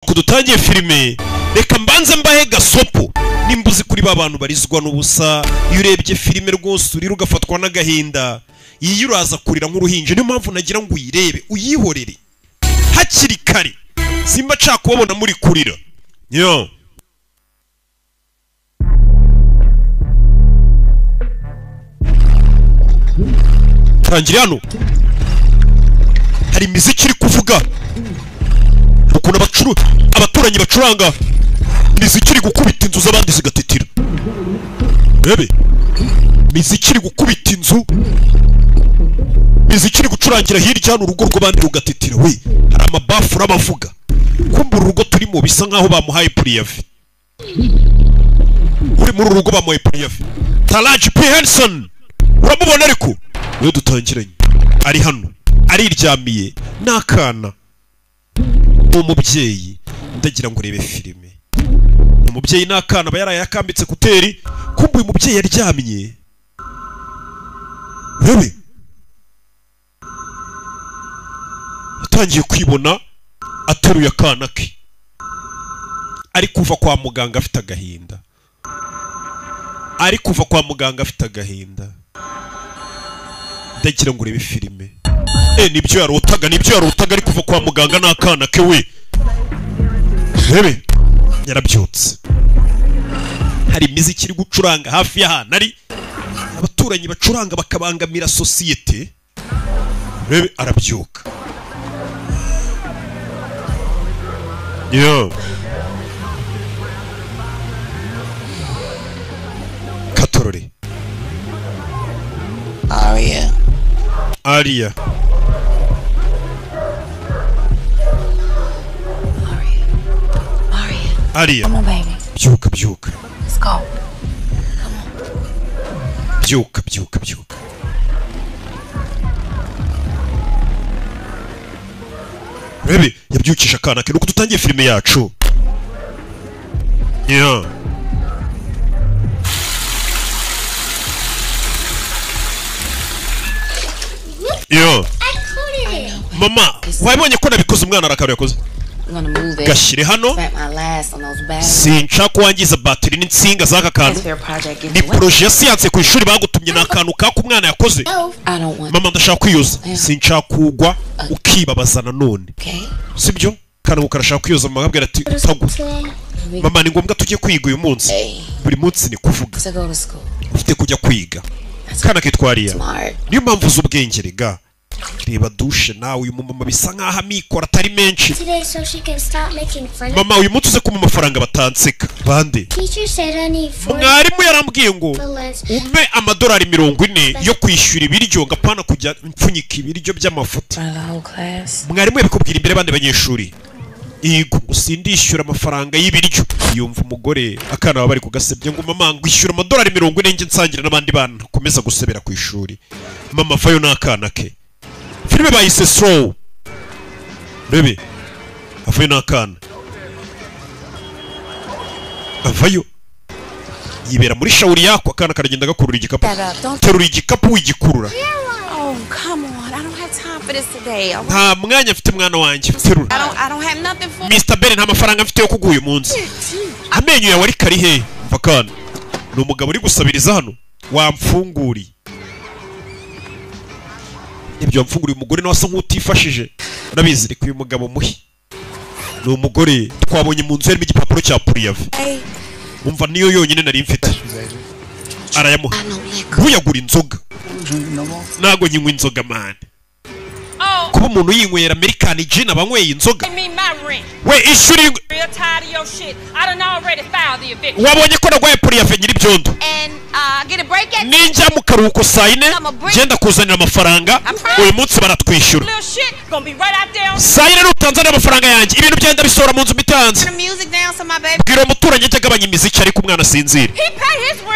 kudutangiye filime reka mbanze mbahe gasopo nimbuzi kuri babantu barizwa n'ubusa iyo urebye filime rwose urira ugafatwa n'agahinda iyi uraza kurira nk'uruhinja niyo mpamvu nagira ngo uyirebe uyihorere hakiri kare simba nshaka kubabona muri kurira yo tangira hano hari imiziki iri kuvuga ukuntu abaturanyi bacuranga imiziki iri gukubita inzu z'abandi zigatitira rebe imiziki iri gukubita inzu imiziki iri gucurangira hirya hano urugo rw'abandi rugatitira we hari amabafu urabavuga kumva urugo turimo bisa nkaho bamuhaye puriyavi uri muri urugo bamuhaye puriyavi Taraji P. Henson uramubona ariko we dutangiranye ari hano ariryamiye n'akana umubyeyi ndagira ngo urebe filime umubyeyi n'akana aba yaraye yakambitse kuteri kumva uyu mubyeyi yaryamye rebe yatangiye kwibona ateruye akana ke ari kuva kwa muganga afite agahinda ndagira ngo urebe filime nibyo yarotaga ari kuva kwa muganga n'akana ke we rebe yarabyutse hari imiziki iri gucuranga hafi y'ahantu ari abaturanyi bacuranga bakabangamira sosiyete rebe arabyuka yo katorore Aria Come on, baby. Byuka. Let's go. Byuka. Rebe yabyukisha akana ke nuko dutangiye filime yacu. Yeah. Yo. Mama, wabonye ko nabikoze umwana arakaro yakoze? Gashire hano sinca kwangiza battery n'insinga zaka kantu ni projet ya science ku ishuri bagutumye nakantu kako umwana yakoze mama ndashaka kwiyuza sinca kugwa ukibabaza nanone sibyo kana ukarashaka kwiyuza mama abwira ati tagu mama ni ngombwa tujye kwiga uyu munsi buri munsi ni kuvuga ufite kujya kwiga kana kitwariya niyo mpamvu z'ubwenge rega reba dushe nawe uyu mama bisa nkaho amikora atari menshi mama uyu munsi uze kuma amafaranga batanseka bande mwarimu yarambwiye ngo umpe amadolari 40 yo kwishyura ibiryo ngapana kujya mpfunyika ibiryo by'amafuta mwarimu yabikubwira imbere bande banyeshuri yego usindishyura amafaranga y'ibiryo yumva umugore akana baba bari kugasebye ngo mama ngwishyura amadolari 40 nge nsangira n'abandi bana komeza gusebera ku ishuri mama fayo n'akana ke filime bayise Slow bebe avuye n'akana avayo yibera muri shawuri yako akana karagenda gakurura igikapu terura igikapu wigikurura nta mwanya mfite mwana wanjye terura Mr. Ben nta mafaranga mfite yo kuguha uyu munsi amenyo yawe ari kari he mva kana ni umugabo uri gusabiriza hano wamfunguriye ibyo wamfunguriye umugore nawe asa nk'utifashije urabizi reka uyu mugabo muhi ni umugore twabonye mu nzu harimo igipapuro cya puriyavi umva niyo yonyine nari mfite arayamuha ntuyagura inzoga ntago nyinywa inzoga mani kuba umuntu yinywera American gin abanyweye inzoga we ishuri wabonye ko nagwaye puriyavi nyiri byondo ninjya mu karuhuko saa 4 genda kuzanira amafaranga uyu munsi baratwishyura saa 4 nutanzanira amafaranga yanjye ibintu byenda bisora mu nzu bitanze bwira umuturanyi ajya agabanya imiziki ariko umwana asinzira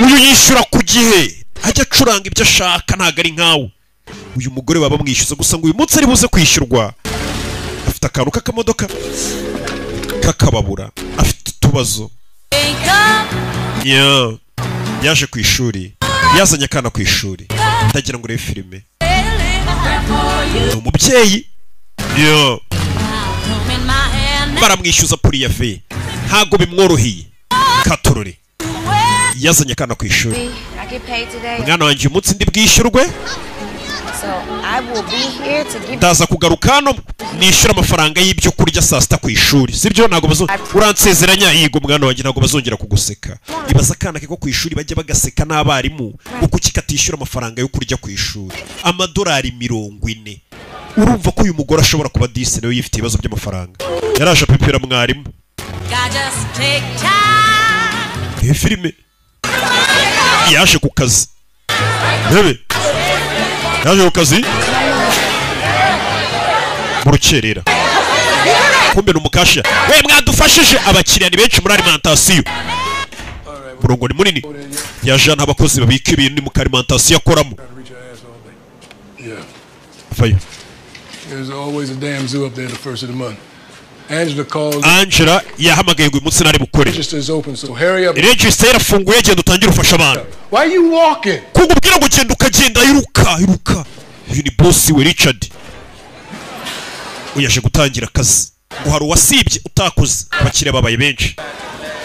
uyu yishyura ku gihe ajya acuranga ibyo ashaka ntago ari nkawe uyu mugore baba mwishyuza gusa ngo uyu munsi ari buze kwishyurwa afite akantu k'akamodoka kakababura afite utubazo yaje ku ishuri yazanye akana ku ishuri ndagira ngo urebe filime umubyeyi baramwishyuza puriya ve ntago bimworoheye katorore yazanye akana ku ishuri mwana wanjye umunsi ndi bwishyurwe ndaza kugaruka hano nishyura amafaranga y'ibyo kurya saa sita ku ishuri sibyo ntago uransezeranya yigo mwana wanjye ntago bazongera kuguseka ibaza akana ke ko ku ishuri bajya bagaseka n'abarimu kuko kikatishyura amafaranga yo kurya ku ishuri amadolari 40 urumva ko uyu mugore ashobora kuba disi nawe yifite ibibazo by'amafaranga yaraje apepera mwarimu iyi filime yaje ku kazi bebe yaje ku kazi mu rukerera kumbe n'umukasha we mwadufashije abakiriya ni benshi muri alimentation murongo ni munini yajana abakozi babika ibintu mu alimentation akoramo fayo. There's always a damn zoo up there the first of the month. Angela called. Angela yahamagaye ngo umunsi nari bukore. Register is open, so hurry up. Register irafunguye genda utangire ufasha abantu. Why are you walking? Kugubwira ngo genda ukagenda iruka. Uyu ni boss we Richard. Uyaje gutangira akazi. Ngo hari uwasibye utakoze. Abakiriya babaye benshi.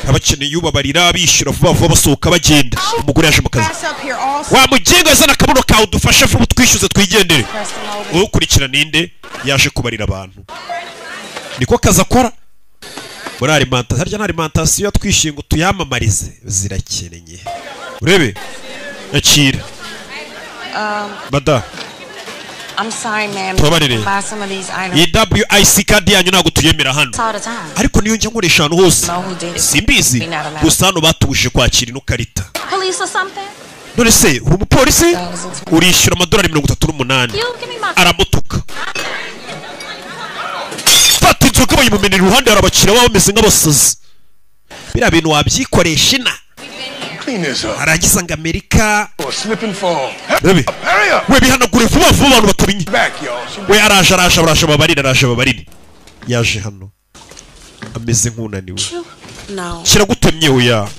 Abakeneye ubabarira bishyura vuba basohoka bagenda. Umugore yaje mu kazi. Wa mugengo yazana akabuno kawe dufashe vuba twishyuze twigendere. Ukurikira ninde yaje kubarira abantu. Niko kaza akora. Muri alimentation harya na alimentation twishyingo tuyamamarize zirakeneye. Urebe. Akira. Bada. I'm sorry, ma'am. Buy some of these items. EWIC card yanyu nago tuyemera hano. Ariko niyo njya nkoresha hano hose. Simbizi. Gusa hano batuje kwakira ino karita. Police or something? None se uri umupolisi urishyura amadolari 38 aramutuka. Fata inzoga bayimumenera iruhande harabakira baba bameze nk'abasazi. Bira bintu wabyikoresha ina. Aragiza ngo Amerika Rebe we bihanagure vuba abantu batabinye we araje babarire yaje hano ameze nk'unaniwe kira gutemye oya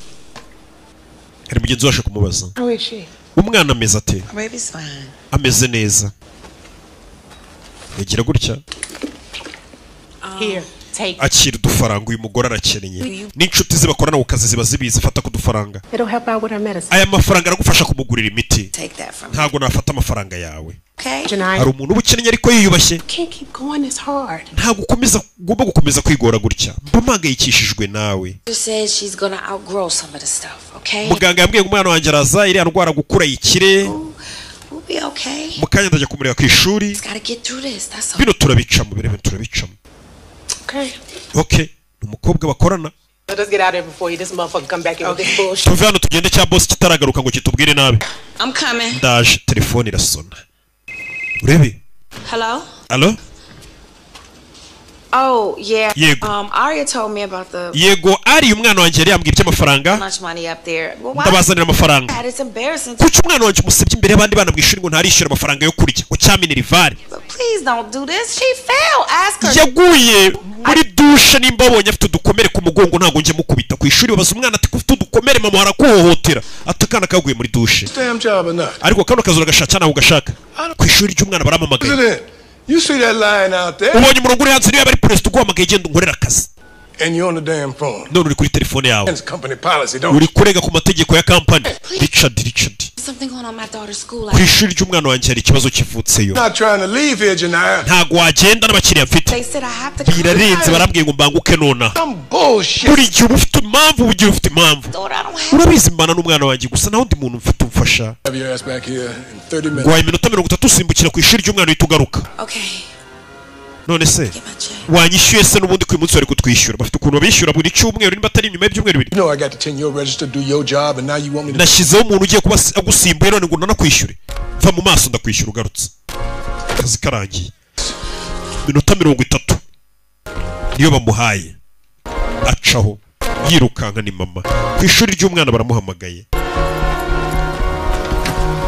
hari mugenzi washe kumubaza umwana ameze ate ameze neza yagira gutya akira udufaranga uyu mugore arakeneye n'inshuti ze bakorana ku kazi ziba zibizi fata ku dufaranga aya mafaranga aragufasha kumugurira imiti ntago nafata amafaranga yawe hari umuntu ubukennye ariko yiyubashye ntago ugomba gukomeza kwigora gutya mpamagayikishijwe nawe muganga yambwiye ngo umwana wanjye araza iriya ndwara gukura yikire mukanya ndajya kumureba ku ishuri bino turabicamo birebe turabicamo Okay, umukobwa bakorana. Let us get out of here before this motherfucker come back in with this bullshit. Tuve hano tugende cya boss kitaragaruka ngo kitubwire nabi. I'm coming. Ndaje telefone irasona. Urebe? Hello? Oh, yeah. Yego. Arya told me about the Yego, ari umwana wanjye yari yambwiye by'amafaranga. Much money up there. Ndabazanira amafaranga. It's embarrassing. Kuki umwana wanjye umusebye imbere y'abandi bana mwishuri ngo ntarishyura amafaranga yo kurya. Ngo cyamini rivari. Please don't do this. She fell. Ask her. Yaguye muri dushe nimba abonye afite udukomere ku mugongo ntago nje mukubita ku ishuri babaza umwana ati ufite udukomere mama harakuhohotera atakana kaguye muri dushe. Ariko kano kazura gashaka nawe ugashaka. Ku ishuri ry'umwana baramamagaye. You see that line out there? Ubonye umurongo uri hanze niba bari president uguhamagaye genda unkorera akazi. And you're on the damn phone. None uri kuri telefone yawe. It's company policy, don't uri kurega ku mategeko ya company. Richard. Something going on my daughter's school. Ku ishuri ry'umwana wanjye hari ikibazo kivutseyo. Not trying to leave here, Janaya. Ntago wagenda n'abakiriya mfite. They said I have to. Birarenze barambwiye ngo mbanguke nona. Some bullshit. Buri gihe ufite impamvu ugiye ufite impamvu. Urabizi mbana n'umwana wanjye gusa naho ndi muntu mfite umfasha. Have your ass back here in 30 minutes. Gwa iminota 30 usimbukira ku ishuri ry'umwana witugaruka. Okay. None se wanyishyuye se n'ubundi ku munsi wari kutwishyura bafite ukuntu babishyura buri cyumweru niba atari nyuma y'ibyumweru bibiri. No, I got to attend your register, do your job, and now you want me to. Nashyizeho umuntu ugiye kuba agusimbuye none ngo nanakwishyure. Va mu maso ndakwishyura ugarutse. Kazi karangiye. Minota 30 niyo bamuhaye. Acaho yirukanka ni mama. Ku ishuri ry'umwana baramuhamagaye.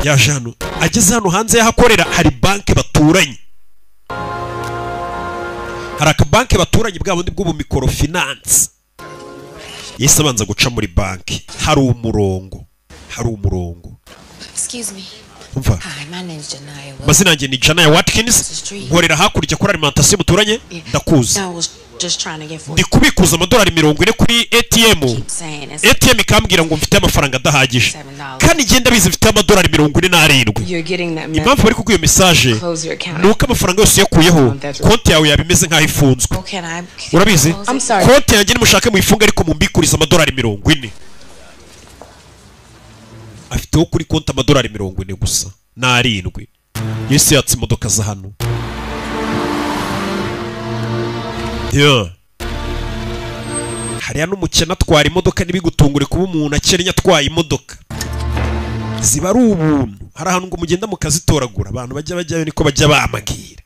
Yaje hano ageze hano hanze yahakorera hari banke baturanye. Hari akabanke baturanye bwa bundi bw'ubu microfinance. Yese abanza guca muri banki. Hari umurongo. Excuse me. Umva. Hi, my name is Janaya. Mazina yanjye ni Janaya Watkins. Nkorera hakurya kuri alimentation muturanye. Ndakuzi. ndi kubikuza amadolari 40 kuri ATM. ATM ikambwira ngo mfite amafaranga adahagije kandi igenda bizi mfite amadolari 47. Impamvu bari kuguye message nuko amafaranga yose yakuyeho konti yawe yabimeze nkaho ifunzwe. Urabizi konti yanjye nimushake muyifunga ariko mumbikuriza amadolari 40. Afiteho kuri konti amadolari 40 gusa na 7. Yesi yatse imodoka za hano. Hariya n'umukene atwara imodoka ntibigutungure kuba umuntu akennye atwaye imodoka. Ziba ari ubuntu. Hari ahantu ngo mugenda mukazitoragura abantu bajyayo niko bajya bamagira.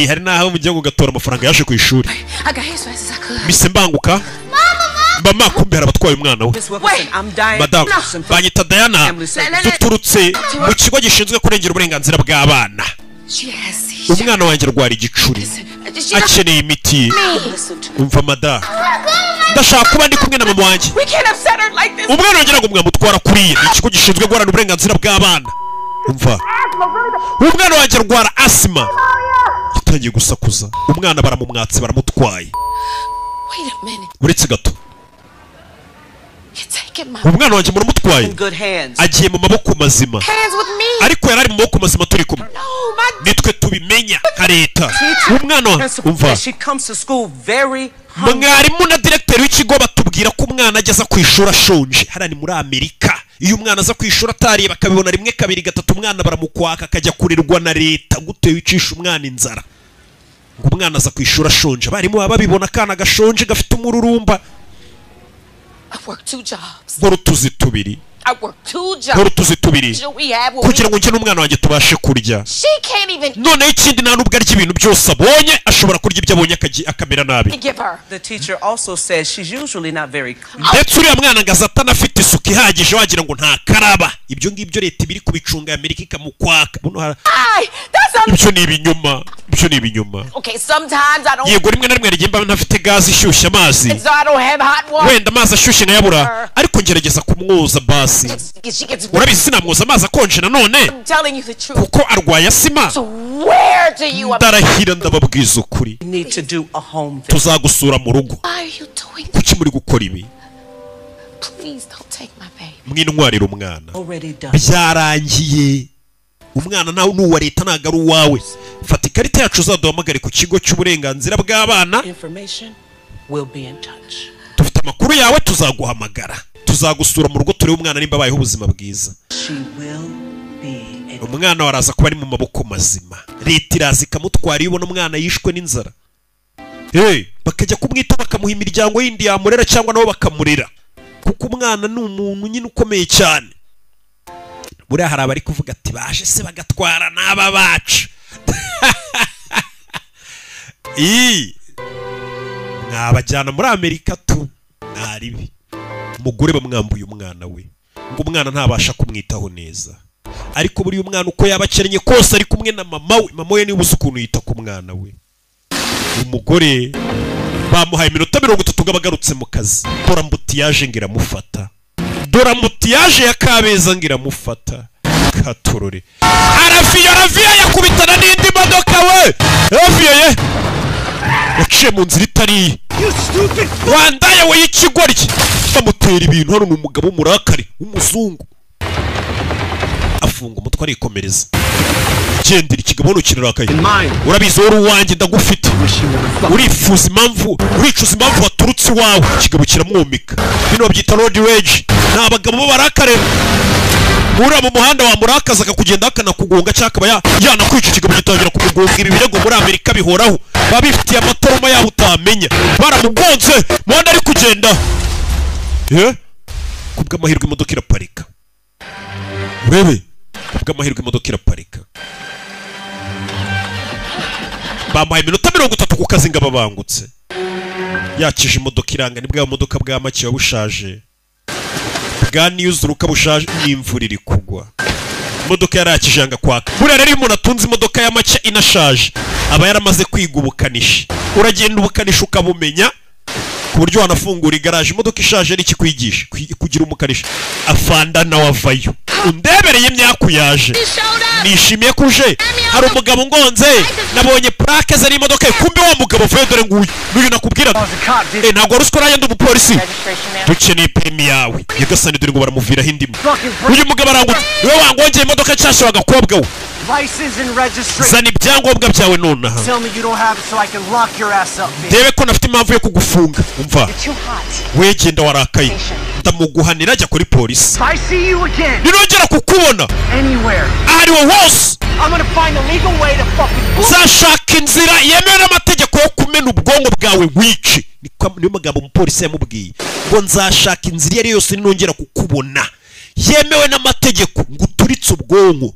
Hari naho mujya gugatora amafaranga yaje ku ishuri. Mise mbanguka. Mama kumbe harabatwaye umwana we. Madam banyita Diana duturutse mu kigo gishinzwe kurengera uburenganzira bw'abana. Umwana wanjye arwara igicuri akeneye imiti. Umva madam ndashaka kuba ndi kumwe na mama wanjye. Umwana wanjye ngo mwamutwara kuri ikigo gishinzwe guharanira uburenganzira bw'abana. Umva umwana wanjye arwara asima yatangiye gusakuza. Umwana baramumwatse baramutwaye. Uretse gato umwana wanjye muramutwaye agiye mu maboko mazima ariko yarari mu maboko mazima turi kumwe nitwe tubimenya nka leta. Umwana umva mwarimu na directeur w'ikigo batubwira ko umwana ageza ku ishuri ashonje. Harani muri Amerika iyo umwana aza ku ishuri atariye bakabibona rimwe kabiri gatatu umwana baramukwaka akajya kurirwa na leta gute wicisha umwana inzara. Ngo umwana aza ku ishuri ashonje barimo baba babibona kana gashonje gafite umururumba. I work 2 jobs. Utuzi tubiri. I work 2 jobs. Utuzi tubiri. Kugira ngo njye n'umwana wanjye tubashe kurya. She can't even. None ikindi nta nubwo arya ibintu byose abonye ashobora kurya ibyo abonye akamera nabi. The teacher also says she's usually not very clean. Ndetse uriya mwana ngaza atanafite isuku ihagije wagira ngo nta karaba. Ibyo ngibyo leta ibiri kubicunga Amerika ikamukwaka. Ibyo ni ibinyoma. Ibyo ni ibinyoma. Okay, sometimes I don't. Yego rimwe na rimwe rigimba ntafite gazi ishyushya amazi. So I don't have hot water. Wenda amazi ashyushye nkayabura ariko ngerageza kumwoza basi. Urabizi sinamwoza amazi akonje nanone kuko arwaye asima. Ndarahira ndababwiza ukuri tuzagusura mu rugo. Kuki muri gukora ibi? Mwintwarira umwana. Byarangiye. Umwana nawe n'uwa leta ntago ari uwawe. Fata ikarita yacu uzaduhamagare ku kigo cy'uburenganzira bw'abana. Dufite amakuru yawe tuzaguhamagara. Tuzagusura mu rugo turebe umwana nimba abayeho ubuzima bwiza. Umwana waraza kuba ari mu maboko mazima. Leta iraza ikamutwara iyo ubona umwana yishwe n'inzara. Bakajya kumwita bakamuha imiryango yindi yamurera cyangwa nabo bakamurera. Kuko umwana ni umuntu nyine ukomeye cyane. Buriya hari abari kuvuga ati baje se bagatwara n'aba bacu. Mwabajyana muri Amerika tu naribi. Umugore bamwambuye umwana we ngo umwana ntabasha kumwitaho neza. Ariko buri umwana uko yabakennye kose ari kumwe na mama we. Mama we niwe uzi ukuntu yita ku mwana we. Umugore bamuhaye iminota 30 ngo abagarutse mu kazi. Dora mbutiyaje ngiramufata. Dora mbutiyaje ya Kabeza ngiramufata. Katorore. Arafiya yakubitana n'indi modoka we. Arafiya yaciye mu nzira itari. Wandaye we y'ikigoryi. Bamutera ibintu hano n'umugabo w'umurakari w'umuzungu. Afunga umutwe arikomereza. Gendera ikigabo kirarakaye. Urabizi wari uwanjye ndagufite. Urifuza impamvu uricuza impamvu waturutse iwawe. Ikigabo kiramwomika. Bino babyita road rage. Nta bagabo barakare. Mura mu muhanda wa murakaza akakugenda akanakugonga cyakaba yanakwica. Ikigabo gitangira kumugonga. Ibi birego muri Amerika bihoraho. Babifitiye amatoroma yaho utamenya. Baramugonze muhanda ari kugenda. Kubw'amahirwe imodoka iraparika. Urebe kubw'amahirwe imodoka iraparika. Bamuhaye iminota 30 ku kazi ngo babangutse. Yakije imodoka iranga nibwo modoka bwa make wabushaje. Bwa niyuzuruka bushaje n'imvura iri kugwa. Imodoka yarakije anga kwaka. Buriya rero umuntu atunze imodoka ya make inashaje aba yaramaze kwiga ubukanishi. Uragenda ubukanishi ukabumenya ku buryo wanafungura igaraje imodoka ishaje n'ikikwigisha kugira umukanishi afanda nawe avayo undebereye imyaku yaje nishimiye kuje hari umugabo ngonze nabonye plaque ze n'imodoka kumbe wa mugabo vuye dore nguyu nakubwira ntabwo ruswa rayenda umupolisi dukeneye perimi yawe yagasani dore ngo baramuviraho indimo uyu mugabo arangutse niwe wangongeye imodoka nshyashya wagakobwa we zana ibyangombwa byawe nonaha ndebe ko nafite impamvu yo kugufunga umva wegenda warakaye ndamuguhanira ajya kuri polisi ninongera kukubona ari wo hose uzashaka inzira yemewe n'amategeko yo kumena ubwonko bwawe wice niyo magambo umupolisi yamubwiye ngo nzashaka inzira iyo ari yose ninongera kukubona yemewe n'amategeko ngo uturitse ubwonko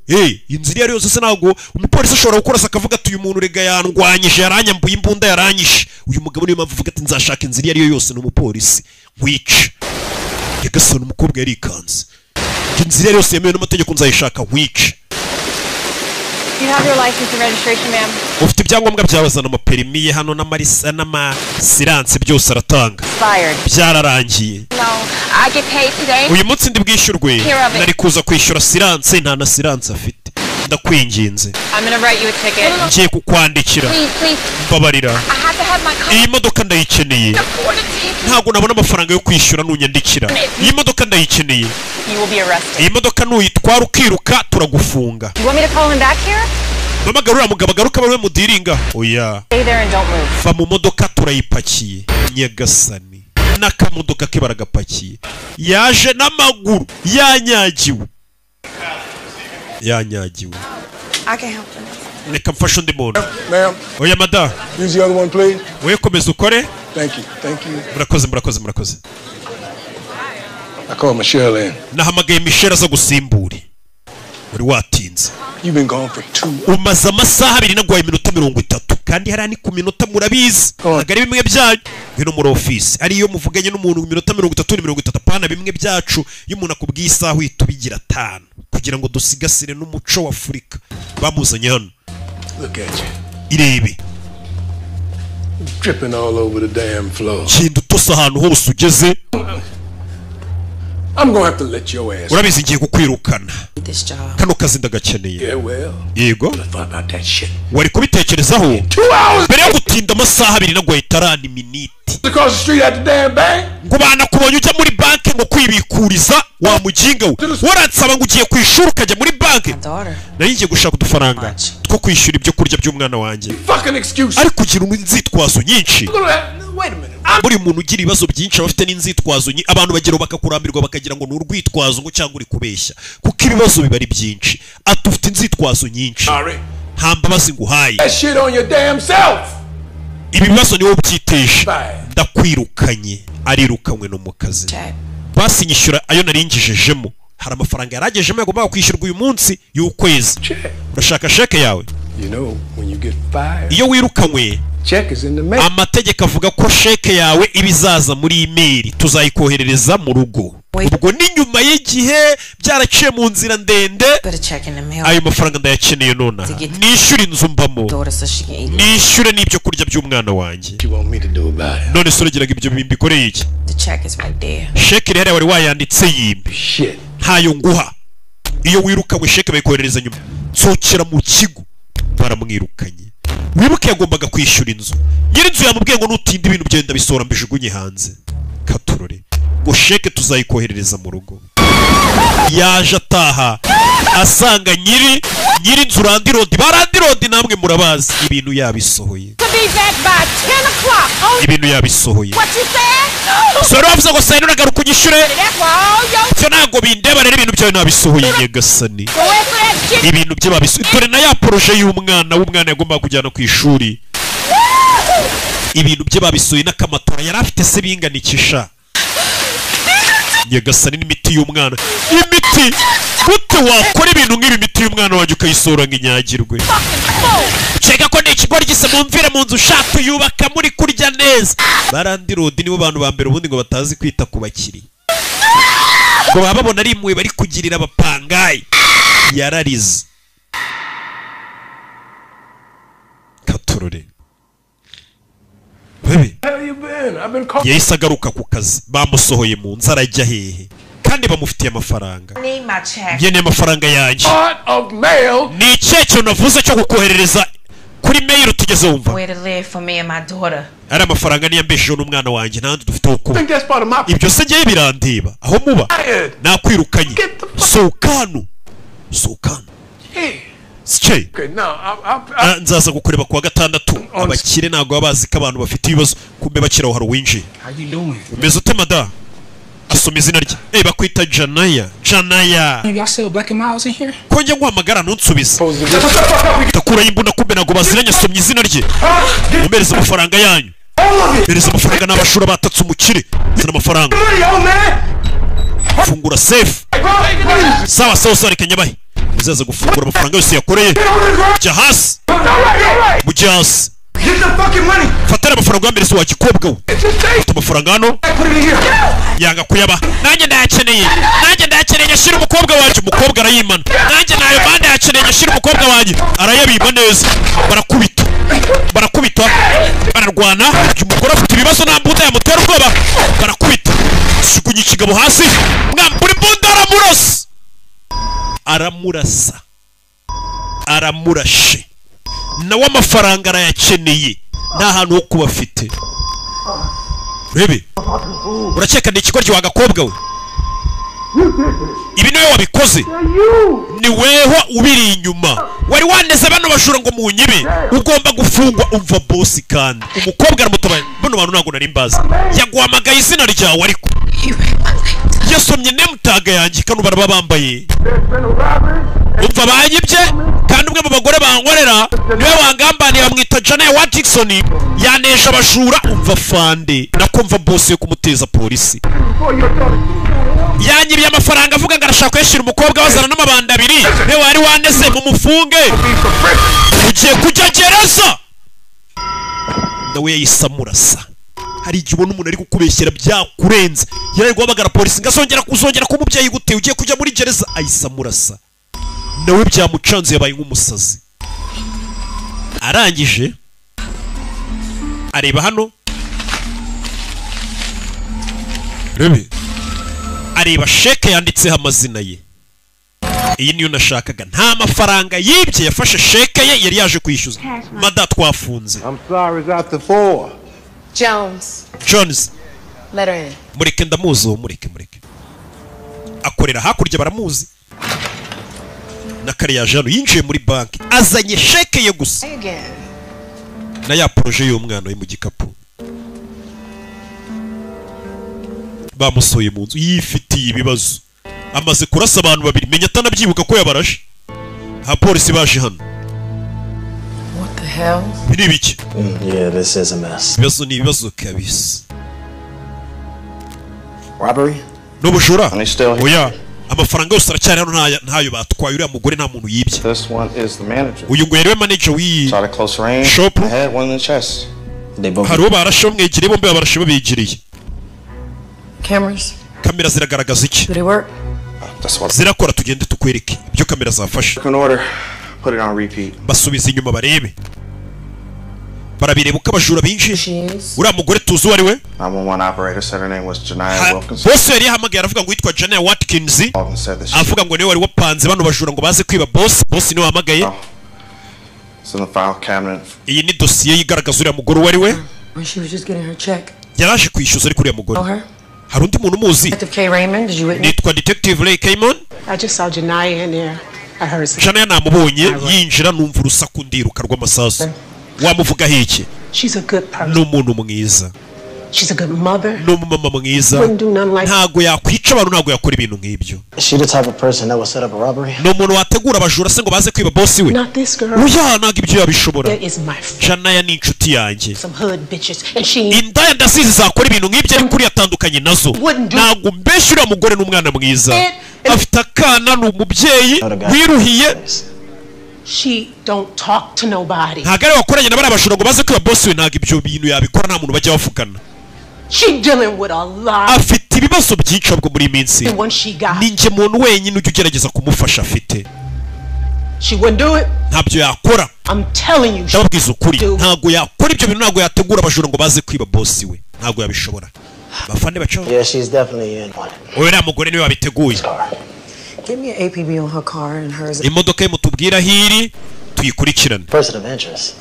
inzira iyo ari yose ntabwo umupolisi ashobora gukorasa akavuga ati uyu muntu rega yandwanyije yaranyambuye imbunda yaranyishe uyu mugabo niyo mpamvu avuga ati nzashaka inzira iyo ari yo yose n'umupolisi wice yagasona umukobwa yarikanze inzira iyo ari yose yemewe n'amategeko nzayishaka wice ufite ibyangombwa byawe zana amaperimi ye hano n'amasiranse byose aratanga byararangiye uyu munsi ndi bwishyurwe nari kuza kwishyura siranse nta na siranse afite ndakwinginze ngiye kukwandikira mbabarira iyi modoka ndayikeneye ntabwo nabona amafaranga yo kwishyura nunyandikira iyi modoka ndayikeneye iyi modoka nuyitwara ukiruka turagufunga mpamagarura mugabo agaruka bari we mudiringa oya va mu modoka turayipakiye nyagasani n'akamodoka ke baragapakiye yaje n'amaguru yanyagiwe reka mfashe undi muntu oya mada wowe komeza ukore murakoze nahamagaye Michelle aza gusimbure uri watinze umaze amasaha 2 nagwaye iminota 30 kandi hariya ni ku minota murabizi agari bimwe byanyu ngino muri office ariyo muvuganye n'umuntu mu minota 30 apana bimwe byacu iyo umuntu akubwiye isaha uhita ubigira 5 kugira ngo dusigasire n'umuco wa Afurika bamuzanye hano irebe dripping all over the damn floor. Kindu tosa ahantu hose ugeze I'm gonna have to let your ass. Urabizi ngiye kukwirukana. Kano kazi ndagakeneye. Yego. Wari kubitekerezaho. Mbere yo gutinda amasaha 2 nagwaye tarani miniti. Across the street at the damn bank. Ngo bana kubonye ujya muri banki ngo kwibikuriza wa mujinga we. Waransaba ngo ugiye kwishura ukajya muri banki. Nari ngiye gushaka udufaranga two kwishura ibyo kurya by'umwana wanjye. Fucking excuse. Ari kugira inzitwazo nyinshi. Wait a minute. Buri muntu ugira ibibazo byinshi abafite n'inzitwazo abantu bagero bakakurambirwa bakagira ngo n'urwitwazo ngo cyangwa uri kubeshya kuko ibibazo bibari byinshi atufite inzitwazo nyinshi hamba basi nguhaye that shit on your damn self. Ibibazo niwo byiteje ndakwirukanye arirukanywe no mu kazi basi nyishyura ayo naringijejemo hari amafaranga yaragejemo yagomba kwishyurwa uyu munsi y'ukwezi urashaka sheke yawe You know when you get fired. Iyo wirukanywe check is in the mail. Amategeko avuga ko sheke yawe ibizaza muri email tuzayikoherereza mu rugo. Ubwo ni nyuma y'igihe byaraciye mu nzira ndende. Ayo mafaranga ndayakeneye nona. Nishyura inzu mbamo. Nishyure n'ibyo kurya by'umwana wanjye. None sorogeraga ibyo bimbikoreye iki? Sheke rero wari wayanditse yimbi. Ntayo nguha. Iyo wirukanywe sheke bayikoherereza nyuma. Sokera mu kigo baramwirukanye. Wibuke yagombaga kwishyura inzu. Nyirinzu yamubwiye ngo nutinda ibintu byenda bisora mbijugunye hanze. Katurore. Ngo sheke tuzayikoherereza mu rugo. Yaje ataha asanga nyirinzu Randirodi Barandirodi namwe murabazi ibintu yabisohoye. Ibintu yabisohoye. Soro wavuze ngo sayino nagaruka unyishyure. Cyo ntago bindeba rero ibintu byawe nabisohoye nyegasani. Ibintu bye babisohoye. Dore na ya projet y'umwana yagomba kujyana ku ishuri. Ibintu bye babisohoye n'akamatora yari afite se binganikisha. Nyegasani n'imiti y'umwana. Imiti gute wakora ibintu nk'ibi miti y'umwana wanjye ukayisora nk'inyagirwe. Cheka ko n'ikigori gise mumvire mu nzu ushaka yubaka muri kurya neza. Barandirodi nibo bantu ba mbere ubundi ngo batazi kwita ku bakiri. Ngo bababona ari imwe bari kugirira abapangayi. Yararize. Katurore. Bebe. yahise agaruka ku kazi bamusohoye mu nzu arajya hehe kandi bamufitiye amafaranga ngeneye amafaranga yanjye ni icyerekezo navuze cyo kukoherereza kuri mail tugeze wumva ari amafaranga niyambeshejeho n'umwana wanjye ntandi dufite wo kuba ibyo se ngewe birandeba aho muba nakwirukanye sohokano Siche nzaza gukureba kuwa gatandatu abakire ntago babazi ko abantu bafite ibibazo kumbe bakiraho hari winjiye umeze ute mada asoma izina rye bakwita Janaya ko njye nguhamagara ntunsubize ndakuraho imbunda kumbe ntago baziranye asomye izina rye mumereze amafaranga yanyu mereza amafaranga n'abashura batatse umukire zina amafaranga fungura safe sawa soreke nyabahe uzaza gufungura amafaranga yose yakoreye jya hasi mujya hasi fatara amafaranga wambere wagikobwa we ufite amafaranga hano yanga kuyaba nanjye ndayakeneye nyashira umukobwa wanjye umukobwa arayimana nanjye nayo bande yakeneye nyashira umukobwa wanjye arayabima neza barakubita bararwana umugore afite ibibazo nta mbunda yamutera ubwoba barakubita shugunya ikigabo hasi mwambura imbunda aramurashe nawe amafaranga arayakeneye nta hantu ho kuba afite urebe urakeka ni ikigoryi wagakobwa we ibi niwe wabikoze ni weho ubiri inyuma wari waneze bano bajura ngo munyibe ugomba gufungwa umva bosi kandi umukobwa aramutabaye bano bantu ntago nari mbazi yaguhamagaye izina ryawe ariko yasomye nemutaga yanjye kano baraba bambaye umva banyibye kandi umwe mu bagore bankorera niwe wangambaniye bamwita Janaya Watkinson yanesha abajura umva fande nakumva bosi yo kumuteza polisi yanyibye amafaranga avuga ngo arashaka kuyashira umukobwa wazana n'amabanda abiri niwe wari waneze mu mufunge ugiye kujya gereza nawe yayisamurasa hari igihe ubona umuntu ari kukubeshyera byakurenze yarari guhamagara polisi ngazongera kuzongera ko umubyeyi gute ugiye kujya muri gereza ayisamurasa nawe byamucanze yabaye nk'umusazi arangije areba hano rebe areba sheke yanditseho amazina ye iyi niyo nashakaga nta mafaranga yibye yafashe sheke ye yari yaje kwishyuza mada twafunze Jones mureke ndamuzi uwo mureke akorera hakurya baramuzi na kariya jano yinjiye muri banki azanye sheke ye gusa na ya proje y'umwana we mu gikapu bamusoye mu nzu yifitiye ibibazo amaze kurasa abantu babiri menya atanabyibuka ko yabarashe ha polisi baje hano ni biki this is a mess. Ibibazo ni ibibazo kabisa Robbery? N'ubujura oya amafaranga yose aracyari hano ntayo batwaye uriya mugore nta muntu yibye uyu ngo yariwe manager w'iyi shop hari uwo barashe bamwegereye bombi babarashe babigiriye kamera ziragaragaza iki zirakora tugende tukwereke ibyo kamera zafashe basubiza inyuma barebe barabireba uko abajura binjiye uriya mugore tuzi uwo ari we bose yari yahamagaye aravuga ngo witwa Janaya Watkins avuga ngo niwe wari wapanze bano bajura ngo baze kwiba boss niwe wahamagaye iyi ni dosiye yigaragaza uriya mugore uwo ari we yaraje kwishyuza ariko uriya mugore hari undi muntu umuzi nitwa Detective Ray Kaymon Janaya namubonye yinjira numva urusaku ndiruka rw'amasasu wamuvuga hiki n'umuntu mwiza n'umumama mwiza ntago yakwica abantu ntago yakora ibintu nk'ibyo n'umuntu wategura abajura se ngo baze kwiba boss we oya ntago ibyo yabishobora Janaya ni inshuti yanjye indaya ndasizi zakora ibintu nk'ibyo ariko uri yatandukanye nazo ntago mbeshe uriya mugore n'umwana mwiza afite akana n'umubyeyi wiruhiye ntago ari wakoranye na bariya bajura ngo baze kwiba boss we ntago ibyo bintu yabikora nta muntu bajya bavugana afite ibibazo byinshi bwo muri minsi ninjye muntu wenyine ujya ugerageza kumufasha afite She wouldn't do it. Ntabyo yakora. I'm telling you. Ndababwiza ukuri. Ntago yakora ibyo bintu, ntago yategura abajura ngo baze kwiba boss we. Ntago yabishobora. Bafande bacho. Yeah, she's definitely in on it. Oya mugore niwe wabiteguye. Give me an APB on her car and hers. Imodoka mutubwira hiri tuyikurikirana. Person of interest.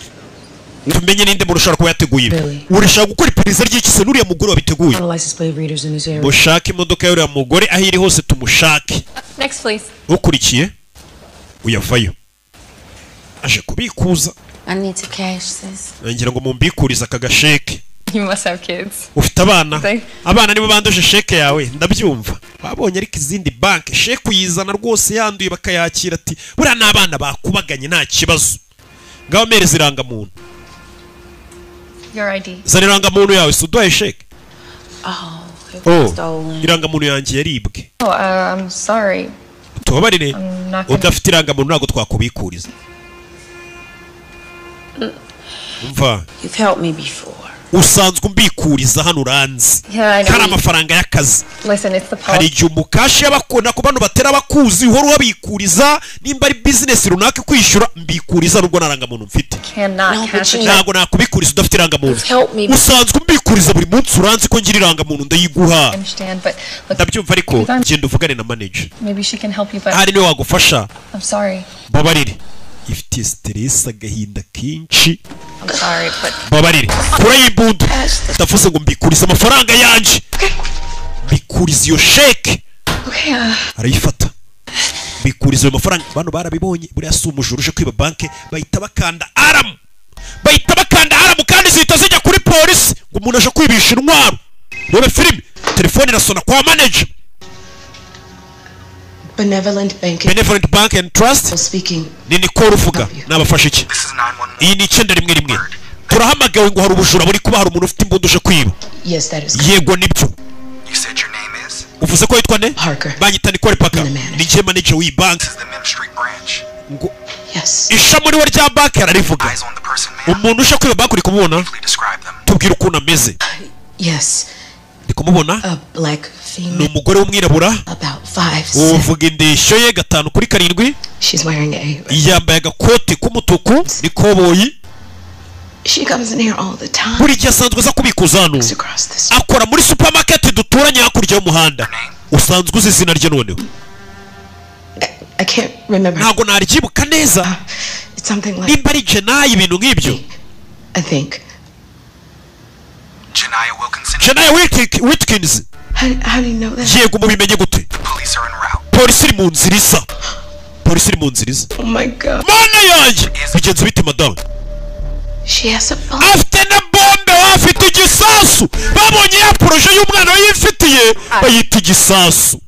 Tumenye ninde murushaka ko yateguye. Urashaka gukora iperereza ry'ikise nuriya mugore wabiteguye. Mushaka imodoka y'uriya mugore ahiri hose tumushake. Next please. Ukurikiye uyavayo. Aje kubikuza. I need to cash this. Ngira ngo mumbikuriza akagasheke. You must have kids. Ufite abana. Abana nibo banduje sheke yawe ndabyumva. Babonye ariko izindi bank sheke uyizana rwose yanduye bakayakira ati buriya n'abana bakubaganye nta kibazo. Ngaho mereza irangamuntu. Your ID. Zaniranga muntu yawe suduhaye sheke. Irangamuntu yanjye yaribwe. I'm sorry. Tubabarire. Udafite irangamuntu ntago twakubikuriza. Umva. You've helped me before. Usanzwe umbikuriza hano uranzi. Kana amafaranga y'akazi. Listen, it's the policy. Hari igihe umukashi y'abakunda ku bantu batera abakuzi uhora ubabikuriza nimba ari business runaka kwishyura mbikuriza nubwo narangamuntu mfite. Ntago nakubikuriza udafite irangamuntu. Usanzwe umbikuriza buri munsi uranzi ko ngira irangamuntu ndayiguha. Ndabyumva ariko genda uvugane na manager. Maybe she can help you but hari niwe wagufasha. I'm sorry. Babarire. Ifite stress agahinda kinshi. I'm sorry but babarire. Kurayibundu. Ndavuze ngo mbikuriza amafaranga yanje. Mbikuriza iyo sheke. Arayifata. Mbikuriza ayo mafaranga. Bano barabibonye buriya si umujura uje kwiba banke bahita bakanda aram. Kandi zihita zijya kuri polisi ngo umuntu aje kwibisha intwaro. Rebe filime. Telefone irasona kwa manager. Benevolent Bank and Trust speaking. Nini ko ruvuga nabafashe iki? Iyi ni 911. Turahamagawe ngo hari ubujura buri kuba hari umuntu ufite imbunda uje kwiba. Yes, that is. Yego nibyo. You said your name is? Uvuze ko yitwa ne? Parker. Banyita Nicole Parker. Ni je manager w'i bank. This is the Mim Street branch. Ngo Yes. ishami riwe rya bank yararivuga. Umuntu uje kwiba bank uri kumubona? Tubwira ukuntu ameze. Yes. Ndi kumubona? A black female. Ni umugore w'umwirabura. About 5. Uvuga indeshyo ye 5 kuri 7. She's wearing a. Yambaye agakoti k'umutuku n'ikoboyi. She comes in here all the time. Buri gihe asanzwe aza kubikuza hano. Akora muri supermarket duturanye hakurya y'umuhanda. Usanzwe uzi izina rye noneho. I can't remember. Ntago naryibuka neza. It's something like. Nimba ari Jenaya ibintu nk'ibyo. I think. Jenaya Wilkins. How do you know that? Yego mubimenye gute? Polisi iri mu nzira isa. Oh my God. Mana yanjye. Bigenze bite madame? She has a bomb. Afite na bombe afite igisasu. Babonye ya projet y'umwana yifitiye bayita igisasu.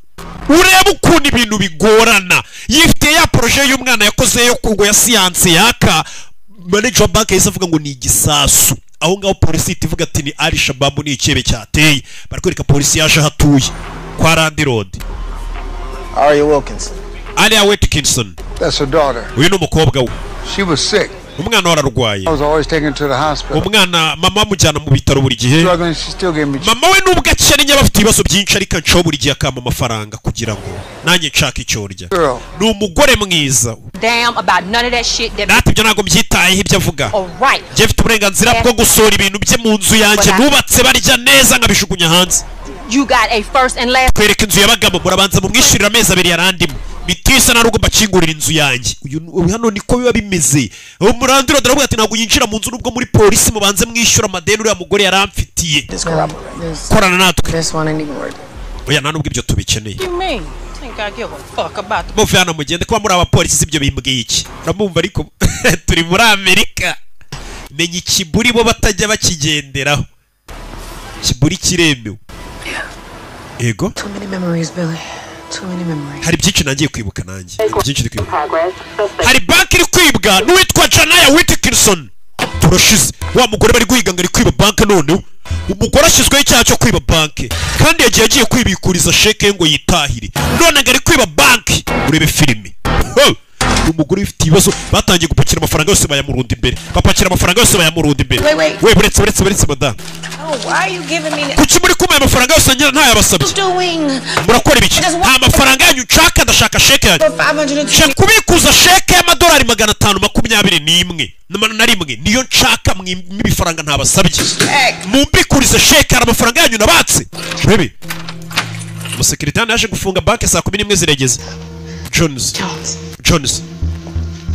Ureba ukuntu ibintu bigorana. Yifitiye ya projet y'umwana yakoze yo kugwa ya science yaka. Manager bank yise avuga ngo ni igisasu. Aho ngaho polisi itivuga ati ni Al Shabaab ni ikebe cyateye. Barikwereka polisi yaje hatuye kwa Randy Road. Aria Wilkinson. Aria Wilkinson. That's her daughter. Uyu ni umukobwa we. She was sick. Umwana wararwaye. I was always taken to the hospital. Umwana mama mujyana mu bitaro buri gihe. She still gave me. Mama we nubwo akennye abafite ibibazo byinshi ariko nco buri gihe akama amafaranga kugira ngo nanjye nshaka icyo rya. Ni umugore mwiza. Damn about none of that shit that. Nati byo nago mbyitaye ibyo avuga. Alright. Je mfite uburenganzira bwo gusora ibintu bye mu nzu yanjye nubatse barya neza nkabishugunya hanze. You got a first and last. Kwereka inzu yabagamo murabanza mu mwishurira amezi 2 yarandimo. Bitisa na rugo bakingurira inzu yanjye. Uyu hano niko biba bimeze. Umurandiro daravuga ati nago yinjira mu nzu nubwo muri polisi mubanze mwishura amadeni uriya mugore yaramfitiye. Korana natwe. This one ain't even worth. Oya nta nubwo ibyo tubikeneye. You mean? Think I give a fuck about the. Muve hano mugende kuba muri abapolisi sibyo bimbwiye iki. Uramumva ariko turi muri Amerika. Menye ikiburi bo batajya bakigenderaho. Kiburi kiremewe. Ego? Too many memories, Billy. Too many memories. Hari byinshi nagiye kwibuka nanjye. Byinshi ndikwibuka. Hari banki iri kwibwa n'uwitwa Jenaya Wilkinson. Turashize. Wa mugore bari guhiga ngo ari kwiba banki none. Umugore ashyizweho icyaha cyo kwiba banki. Kandi yagiye kwibikuriza sheke ngo yitahire. None ngo ari kwiba banki. Urebe filime. umugore ufite ibibazo batangiye gupakira amafaranga yose bayamurunda imbere bapakira amafaranga yose bayamurunda imbere we buretse madame kuki muri kumwe amafaranga yose ngira ntayabasabye murakora ibiki nta mafaranga yanyu nshaka ndashaka sheke yanyu nshaka kubikuza sheke y'amadolari 521 niyo nshaka mwibifaranga ntabasabye mumbikurize sheke hari amafaranga yanyu nabatse bebe umusekirite yaje gufunga banki saa 11 ziregeze Jones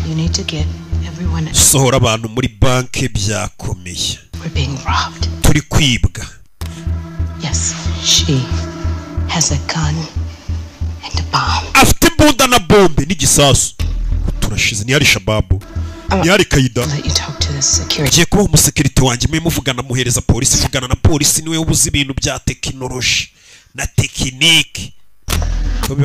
You need to get everyone. Sohora abantu muri banki byakomeye. We're being robbed. Turi kwibwa. Yes, she has a gun and a bomb. Afite imbunda na bombe n'igisasu. Turashize ni ari shababu. Ni ari kaida. Giye kuba umusekirite wanjye mwe muvugana muhereza polisi vugana na polisi niwe ubuzi ibintu bya tekinoloji na tekinike. The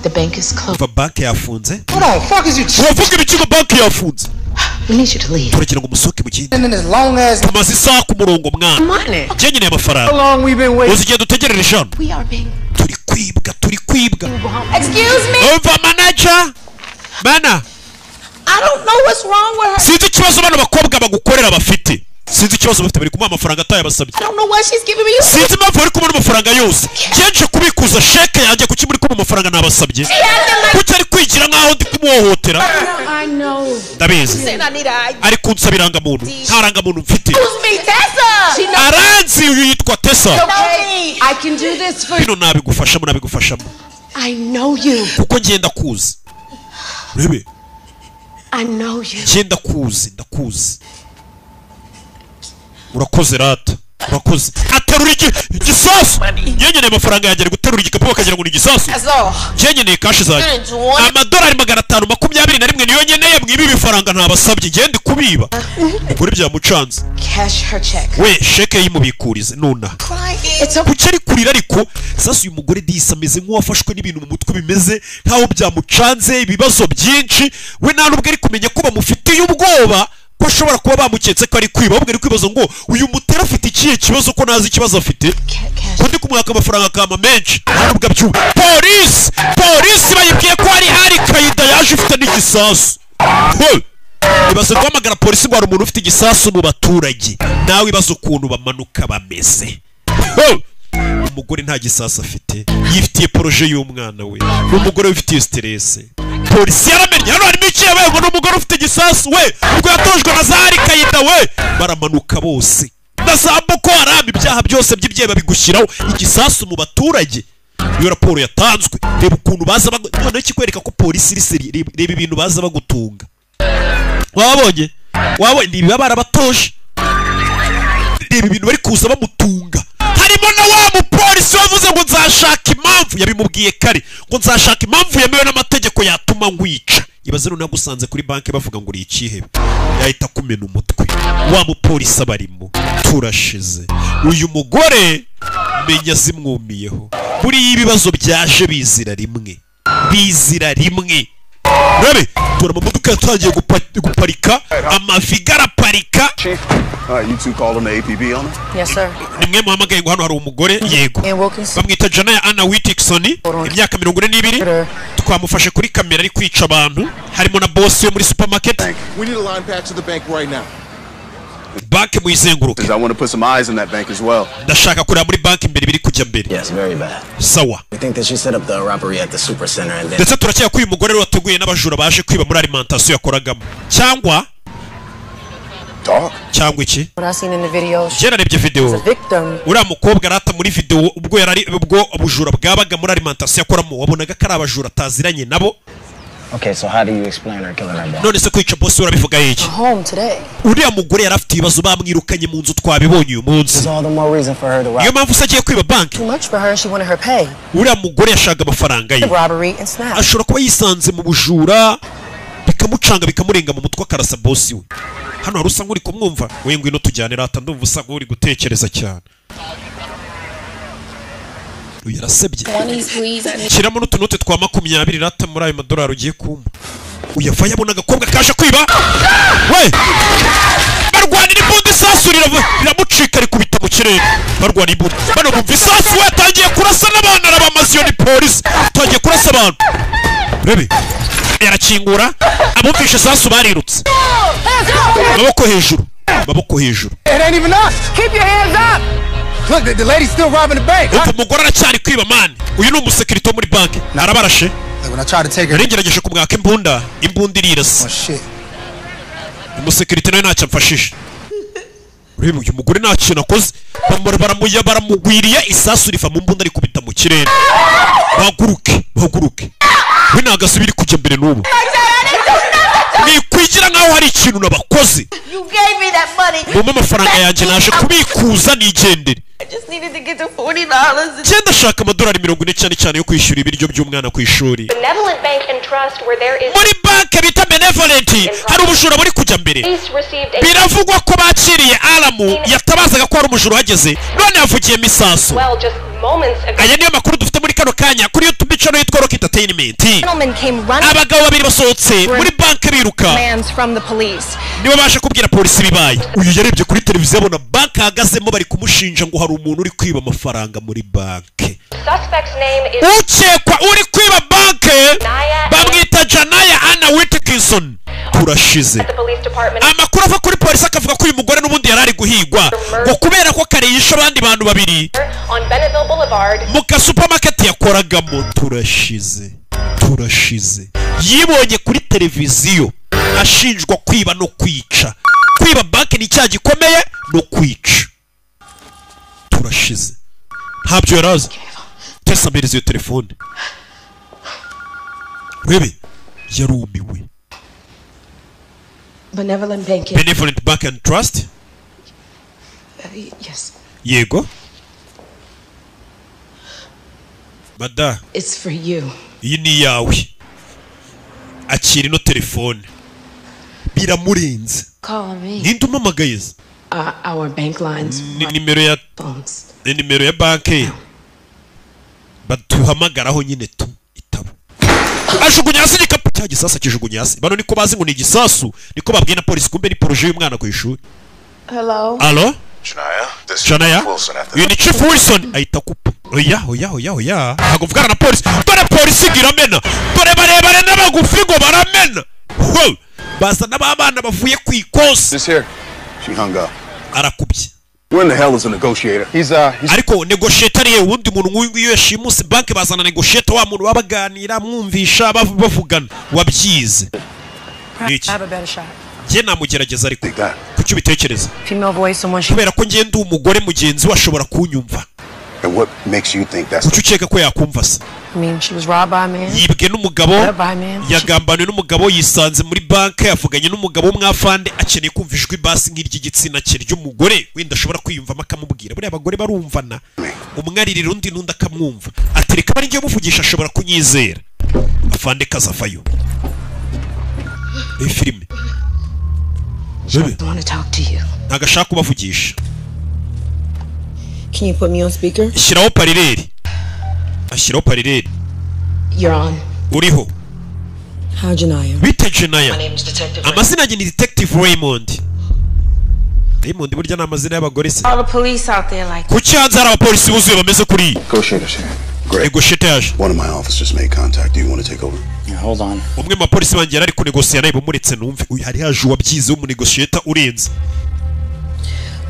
bank is closed. The bank yafunze. What the fuck is you? Wavuga ibikigo bank yafunze. We need you to leave. Turekera ngo musoke mu kindi. And as long as tumaze isaha ku murongo mwana. Jenye ne amafaranga. How long we been waiting? Uzigiye dutegerere ijana. We are being. Turi kwibwa. Excuse me. Over manager. Bana. I don't know what's wrong with her. Sinzi ikibazo bano bakobwa bagukorera bafite. Sinzi ikibazo bafite bari kumuha amafaranga atayabasabye. I don't know what she's giving me. Sinzi impamvu bari kumuha amafaranga yose. Kenshi kubikuza sheke yanjye kuki muri kumuha amafaranga nabasabye. Kuki ari kwigira nkaho ndi kumuhohotera. I know. Ndabizi. Ari kunsabiranga muntu. Ntaranga muntu mfite. Aranzi yitwa Tessa. I can do this for you. Nabigufashamo. I know you. Kuko ngenda kuzi. Rebe. I know you. Ngenda kuzi, ndakuzi. Urakoze rata. Urakoze. Aterura igisasu. Nyenye amafaranga yanjye guterura igikapu bakagira ngo ni igisasu. Nyenye cash zanjye. Amadolari 521 niyo nyeneye mwibi bifaranga ntabasabye ngende kubiba. Kuri bya mucanze. Cash her check. We sheke yimubikurize nuna. Kucyari kurira ariko sasa uyu mugore disa ameze nk'uwafashwe n'ibintu mu mutwe bimeze ntaho byamucanze ibibazo byinshi we nta nubwo ari kumenya ko bamufitiye ubwoba ko ashobora kuba bamuketse ko ari kwiba ahubwo ari kwibaza ngo uyu mutera afite ikihe kibazo ko nazi ikibazo afite ko ndi kumwaka amafaranga kama menshi ntabwo abyumva polisi bayibwiye ko hari Kaida yaje ufite n'igisasu ibaze guhamagara polisi ngo hari umuntu ufite igisasu mu baturage nawe ibaze ukuntu bamanuka bameze umugore nta gisasu afite yifitiye proje y'umwana we umugore wifitiye stress polisi yaramenye hano harimo ikiye ngo n'umugore ufite igisasu we ubwo yatojwe na Zari Kaida we baramanuka bose Boko Haram ibyaha byose by'ibyeyi babigushyiraho igisasu mu baturage iyo raporo yatanzwe reba ukuntu baza none kikwereka ko polisi iri seri reba ibintu baza bagutunga wabonye nibi barabatoje reba ibintu bari kuza bamutunga harimo na wa mupolisi wavuze ngo nzashaka impamvu yabimubwiye kare ngo nzashaka impamvu yemewe n'amategeko yatuma ngwica ibaze none nagusanze kuri banki bavuga ngo uri ikihebe yahita kumena umutwe wa mupolisi abarimo turashize uyu mugore menya zimwumiyeho buri ibibazo byaje bizira rimwe Rebe, tura mamodoka yatangiye guparika amaviga araparika. You two called on the APB on it? Yes sir. Nimwe muhamagaye ngo hano hari umugore yego. Bamwita Janaya Anna Whittington imyaka 42 twamufashe kuri kamera ari kwica abantu harimo na boss yo muri supermarket. We need a line back to the bank right now. Bank muizenguruke. I want to put some eyes on that bank as well. Ndashaka kureba muri bank imbere biri kujya mbere. Yes, very bad. Sawa. We think that she set up the robbery at the super center and then Ndetse turakeka ko uyu mugore wateguye n'abajura baje kwiba muri alimentation yakoragamo. Cyangwa iki? What I seen in the video. Narebye video. Uriya mukobwa arata muri video ubwo abujura bwabaga muri alimentation yakoramo wabonaga ko ari abajura ataziranye nabo. Okay, so how do you explain her killing her boss? None se kwica boss urabivuga iki? Home today. Uriya mugore yarafite ibibazo bamwirukanye mu nzu twabibonye uyu munsi. Iyo mpamvu usagiye kwiba banki. Too much for her, she wanted her pay. Uriya mugore yashaka amafaranga ye. Robbery and snap. Ashobora kuba yisanze mu bujura bikamucanga bikamurenga mu mutwe akarasa boss we. Hano harusa nk'uri kumwumva we ngwino tujyane rata ndumva usa nk'uri gutekereza cyane. Yarasebye kiramo n'utunote twa 20 rata muri ayo madolari ugiye kumpa uyava yabona agakobwa kaje kwiba we barwanira imbunda isasu riramucika rikubita mu kirere barwanira imbunda bano bumva isasu we atangiye kurasa n'abana arabamaziyo ni polisi atangiye kurasa abantu Baby yarakingura abumvishe sasu barirutse maboko hejuru It ain't even us. Keep your hands up. Look, the lady's still robbing the bank. umugore aracyari kwiba man. Uyu ni umusekirite muri banki arabarashe. When I tried to take her, narengerageje kumwaka imbunda irirasa. Oh shit. Umusekirite nawe ntacyo amfashije. Ureba uyu mugore nta kintu akoze. Baramugwiriye isasu rifa mu mbunda rikubita mu kirere. Bahaguruke. We nagasubiri kujya mbere n'ubu. Ni kwigira nkaho hari ikintu nabakoze. You gave me that money. Mumpe amafaranga yanjye naje kubikuza nigendere. I just needed to get the $40. Cyenda shaka amadolari 40 cyane yo kwishyura ibiryo by'umwana ku ishuri. Benevolent Bank and Trust where there is muri banki bita Benevolent hari umujura muri kujya mbere. Biravugwa ko bakiriye Alamu yatabazaga ko hari umujura uhageze none yavugiye misaso. Aya niyo makuru dufite muri kano kanya kuri YouTube channel yitwa Rock Entertainment. Abagabo babiri basohotse muri banki biruka. Nibo baje kubwira polisi bibaye. Uyu yarebye kuri televiziyo abona banki ahagazemo bari kumushinja ngo hari umuntu uri kwiba amafaranga muri banki. Ukekwa uri kwiba banki bamwita Janaya Anna Whitkinson. Turashize. Amakuru ava kuri polisi akavuga ko uyu mugore n'ubundi yarari guhigwa ngo kubera ko kare yishe abandi bantu babiri mu supermarket yakoragamo. Turashize. Yibonye kuri televiziyo ashinjwa kwiba no kwica. Kwiba banki ni cyaha gikomeye no kwica. Turashize. Ntabyo yarazi. Tesa mbere iyo telefone. Rebe yarumiwe. Benevolent Bank and Trust? Yes. Yego. Mada. It's for you. Iyi ni yawe. Akira ino telefone. Biramurenze. Call me. Ninde umamagaye? Our bank lines. Nimero ya phones. Nimero ya banki. Batuhamagaraho nyine tu itabo. Ajugunya hasi igikapu cya gisasa kijugunya hasi. Bano niko bazi ngo ni igisasu niko babwiye na polisi kumbe ni projet y'umwana ku ishuri. Hello. Allo? Shania? Uyu ni Chief Wilson ahita kupa. Oya. Ntabwo mvugana na polisi. Dore polisi giramena. Dore barebare n'abagufi ngo baramena. Basa n'abana bavuye ku ikosi. This here. She hung up. Arakubye. Where in the hell is a negotiator? He's ariko negotiator ye wundi muntu nk'uyu yashimuse banki bazana negotiator wa muntu babaganira mwumvisha bavugana wabyize. Je namugerageza ariko kucyo bitekereza. Kubera ko ngiye ndi umugore mugenzi washobora kunyumva. And what makes you think that's kucyo ukeka ko yakumva se? I mean, she was robbed by a man. Yibwe n'umugabo yagambanye n'umugabo yisanze muri banki yavuganye n'umugabo w'umwafande akeneye kumva ijwi basi nk'iry'igitsina cye ry'umugore wenda ashobora kwiyumvamo akamubwira buriya abagore barumvana umwaririra undi n'undi akamwumva atereka bari ngiye muvugisha ashobora kunyizera afande kazafayo. Iyi filime ntagashaka kubavugisha. Can you put me on speaker? Shiraho parireri. Ashiraho parireri. You're on. Uriho. How Janaya? Bite Janaya. My name is Detective. Amazina ni Detective Raymond. Raymond burya n'amazina y'abagore se. All the police out there like. Kuki hanze hari abapolisi buzuye bameze kuri. Negotiators here. Great. Negotiator. One of my officers made contact. Do you want to take over? Yeah, hold on. Umwe mu bapolisi banjye ari kunegosiya nayo bumuretse numve. Uyu hari haje wabyize mu negotiator urenze.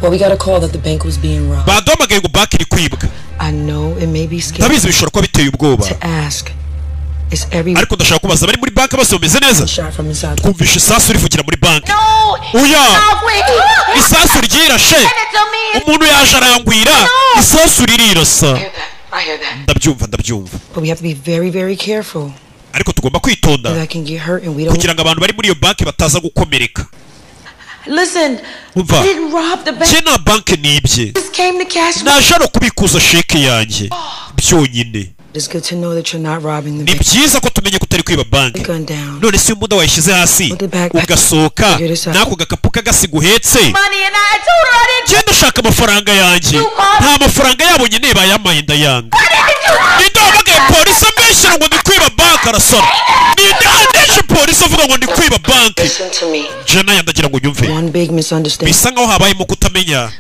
Well, we got a call that the bank was being robbed. Badomagaye ngo banki iri kwibwa. I know it may be scary. Ndabizi bishobora kuba biteye ubwoba. To ask. Is everyone? Ariko ndashaka kubaza bari muri banki bose bameze neza. Twumvishe isasu rivugira muri banki. Oya. Isasu ryirashe. Umuntu yaje arangwira. Isasu ririrasa. Ndabyumva. But we have to be very, very careful. Ariko tugomba kwitonda. That can get hurt and we don't. Kugira ngo abantu bari muri iyo banki bataza gukomereka. Listen, we didn't rob the bank. Jena banki nibye. Just came to cash. Najaro kubikuza sheke yanjye. Byonyine. It's good to know that you're not robbing the bank. Ni byiza ko tumenye kutari kwiba banki. None si umuda wayishize hasi. Ugasohoka nako gakapu kagasiga uhetse. Genda ushaka amafaranga yanjye. Nta mafaranga yabo nyine bayamaye ndayanga. Ndabagaye polisi ambeshyira ngo ndi kwiba banki arasara. Ndandeshe polisi avuga ngo ndi kwiba banki. Jena yandagira ngo nyumve. One big misunderstanding. Bisa nkaho habayemo kutamenya.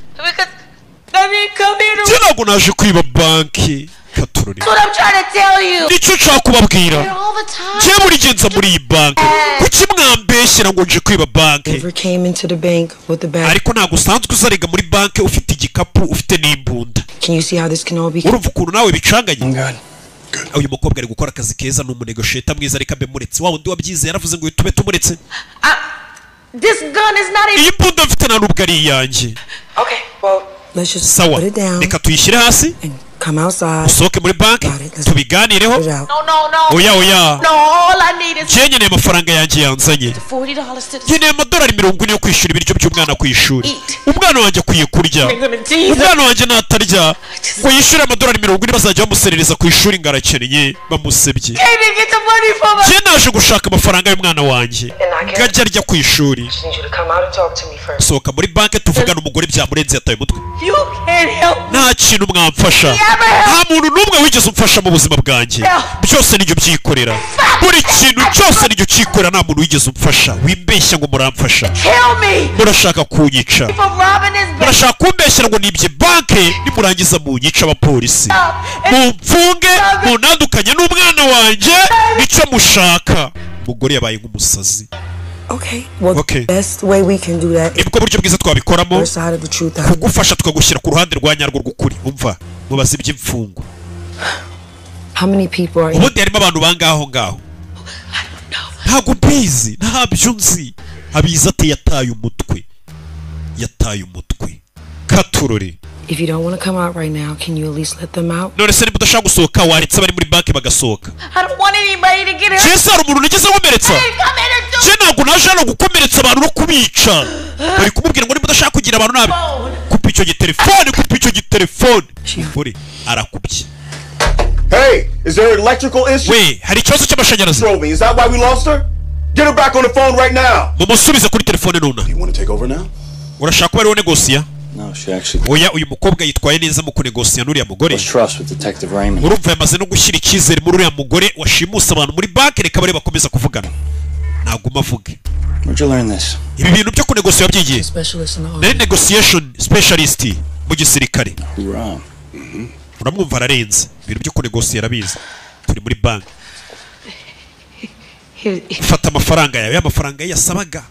Jena ngo naje kwiba banki. Katurore. katurore That's what I'm trying to tell you. nicyo nshaka kubabwira Here all the time. njye buri genza muri iyi banki kuki mwambeshyira ngo nje kwiba banki Never came into the bank with the bag. ariko ntabwo usanzwe uzarega muri banki ufite igikapu ufite n'imbunda Can you see how this can all be? urumva ukuntu nawe bicanganye uyu mukobwa ari gukora akazi keza ni umunegosheta mwiza ariko abe muretse wa wundi wabyize yaravuze ngo tube tumuretse This gun is not even. iyi mbunda mfite nta nubwo ari iyanjye Okay, well, let's just sawa put it down reka tuyishyire hasi and come outside. usohoke muri banki tubiganireho Put it out. No. oya oya No, all I need is njye nkeneye amafaranga yanjye yanzanye $40 to the nkeneye amadolari 40 yo kwishyura ibiryo by'umwana ku ishuri umwana wanjye akwiye kurya umwana wanjye natarya ngo yishyure amadolari 40 bazajya bamuserereza ku ishuri ngo arakeneye bamusebye Came to get the money from us. njye naje gushaka amafaranga y'umwana wanjye ngajya arya ku ishuri Just need you to come out and talk to me first. sohoka muri banki tuvugana umugore byamurenze yataye umutwe You can't help. nta kintu mwamfasha nta muntu n'umwe wigeze umfasha mu buzima bwanjye byose nibyo byikorera buri kintu cyose nibyo cyikorera nta muntu wigeze umfasha wimbeshya ngo muramfasha Kill me murashaka kunyica for robbing this bank. murashaka kumbeshyira ngo nibye banki nimurangiza munyica abapolisi mumfunge munandukanye n'umwana wanjye nicyo mushaka umugore yabaye nk'umusazi Okay, well, Okay. the best way we can do that is nibwo buryo bwiza twabikoramo your side of the truth out. kugufasha tukagushyira ku ruhande rwa nyarwo rw'ukuri umva mubaze iby'imfungo How many people are in? ubundi harimo abantu bangaho ngaho ntabwo mbizi ntabyo nzi abizi ati yataye umutwe katurore If you don't want to come out right now, can you at least let them out? none se niba udashaka gusohoka waretse bari muri banki bagasohoka I don't want anybody to get hurt. jese hari umuntu nigeze nkomeretsa Come in and do je ntabwo naje hano gukomeretsa abantu no kubica bari kumubwira ngo niba udashaka kugira abantu nabi kupa icyo gitelefone umugore arakubye Hey, is there an electrical issue? we hari ikibazo cy'amashanyarazi Romy, is that why we lost her? Get her back on the phone right now. mumusubize kuri telefone nuna You want to take over now? urashaka kuba ariwo negosiya No, she actually oya uyu mukobwa yitwaye neza mu kunegosiya n'uriya mugore lost trust with Detective Raymond. urumva yamaze no gushyira icyizere muri uriya mugore washimuse abantu muri banki reka bare bakomeza kuvugana naguma avuge Where'd you learn this? ibi bintu byo kunegosiya wabyigiye Specialist in the nari negotiation specialist mu gisirikare Wrong. uramwumva ararenze ibintu byo kunegosiya arabizi turi muri banki fata amafaranga yawe y'amafaranga ye yasabaga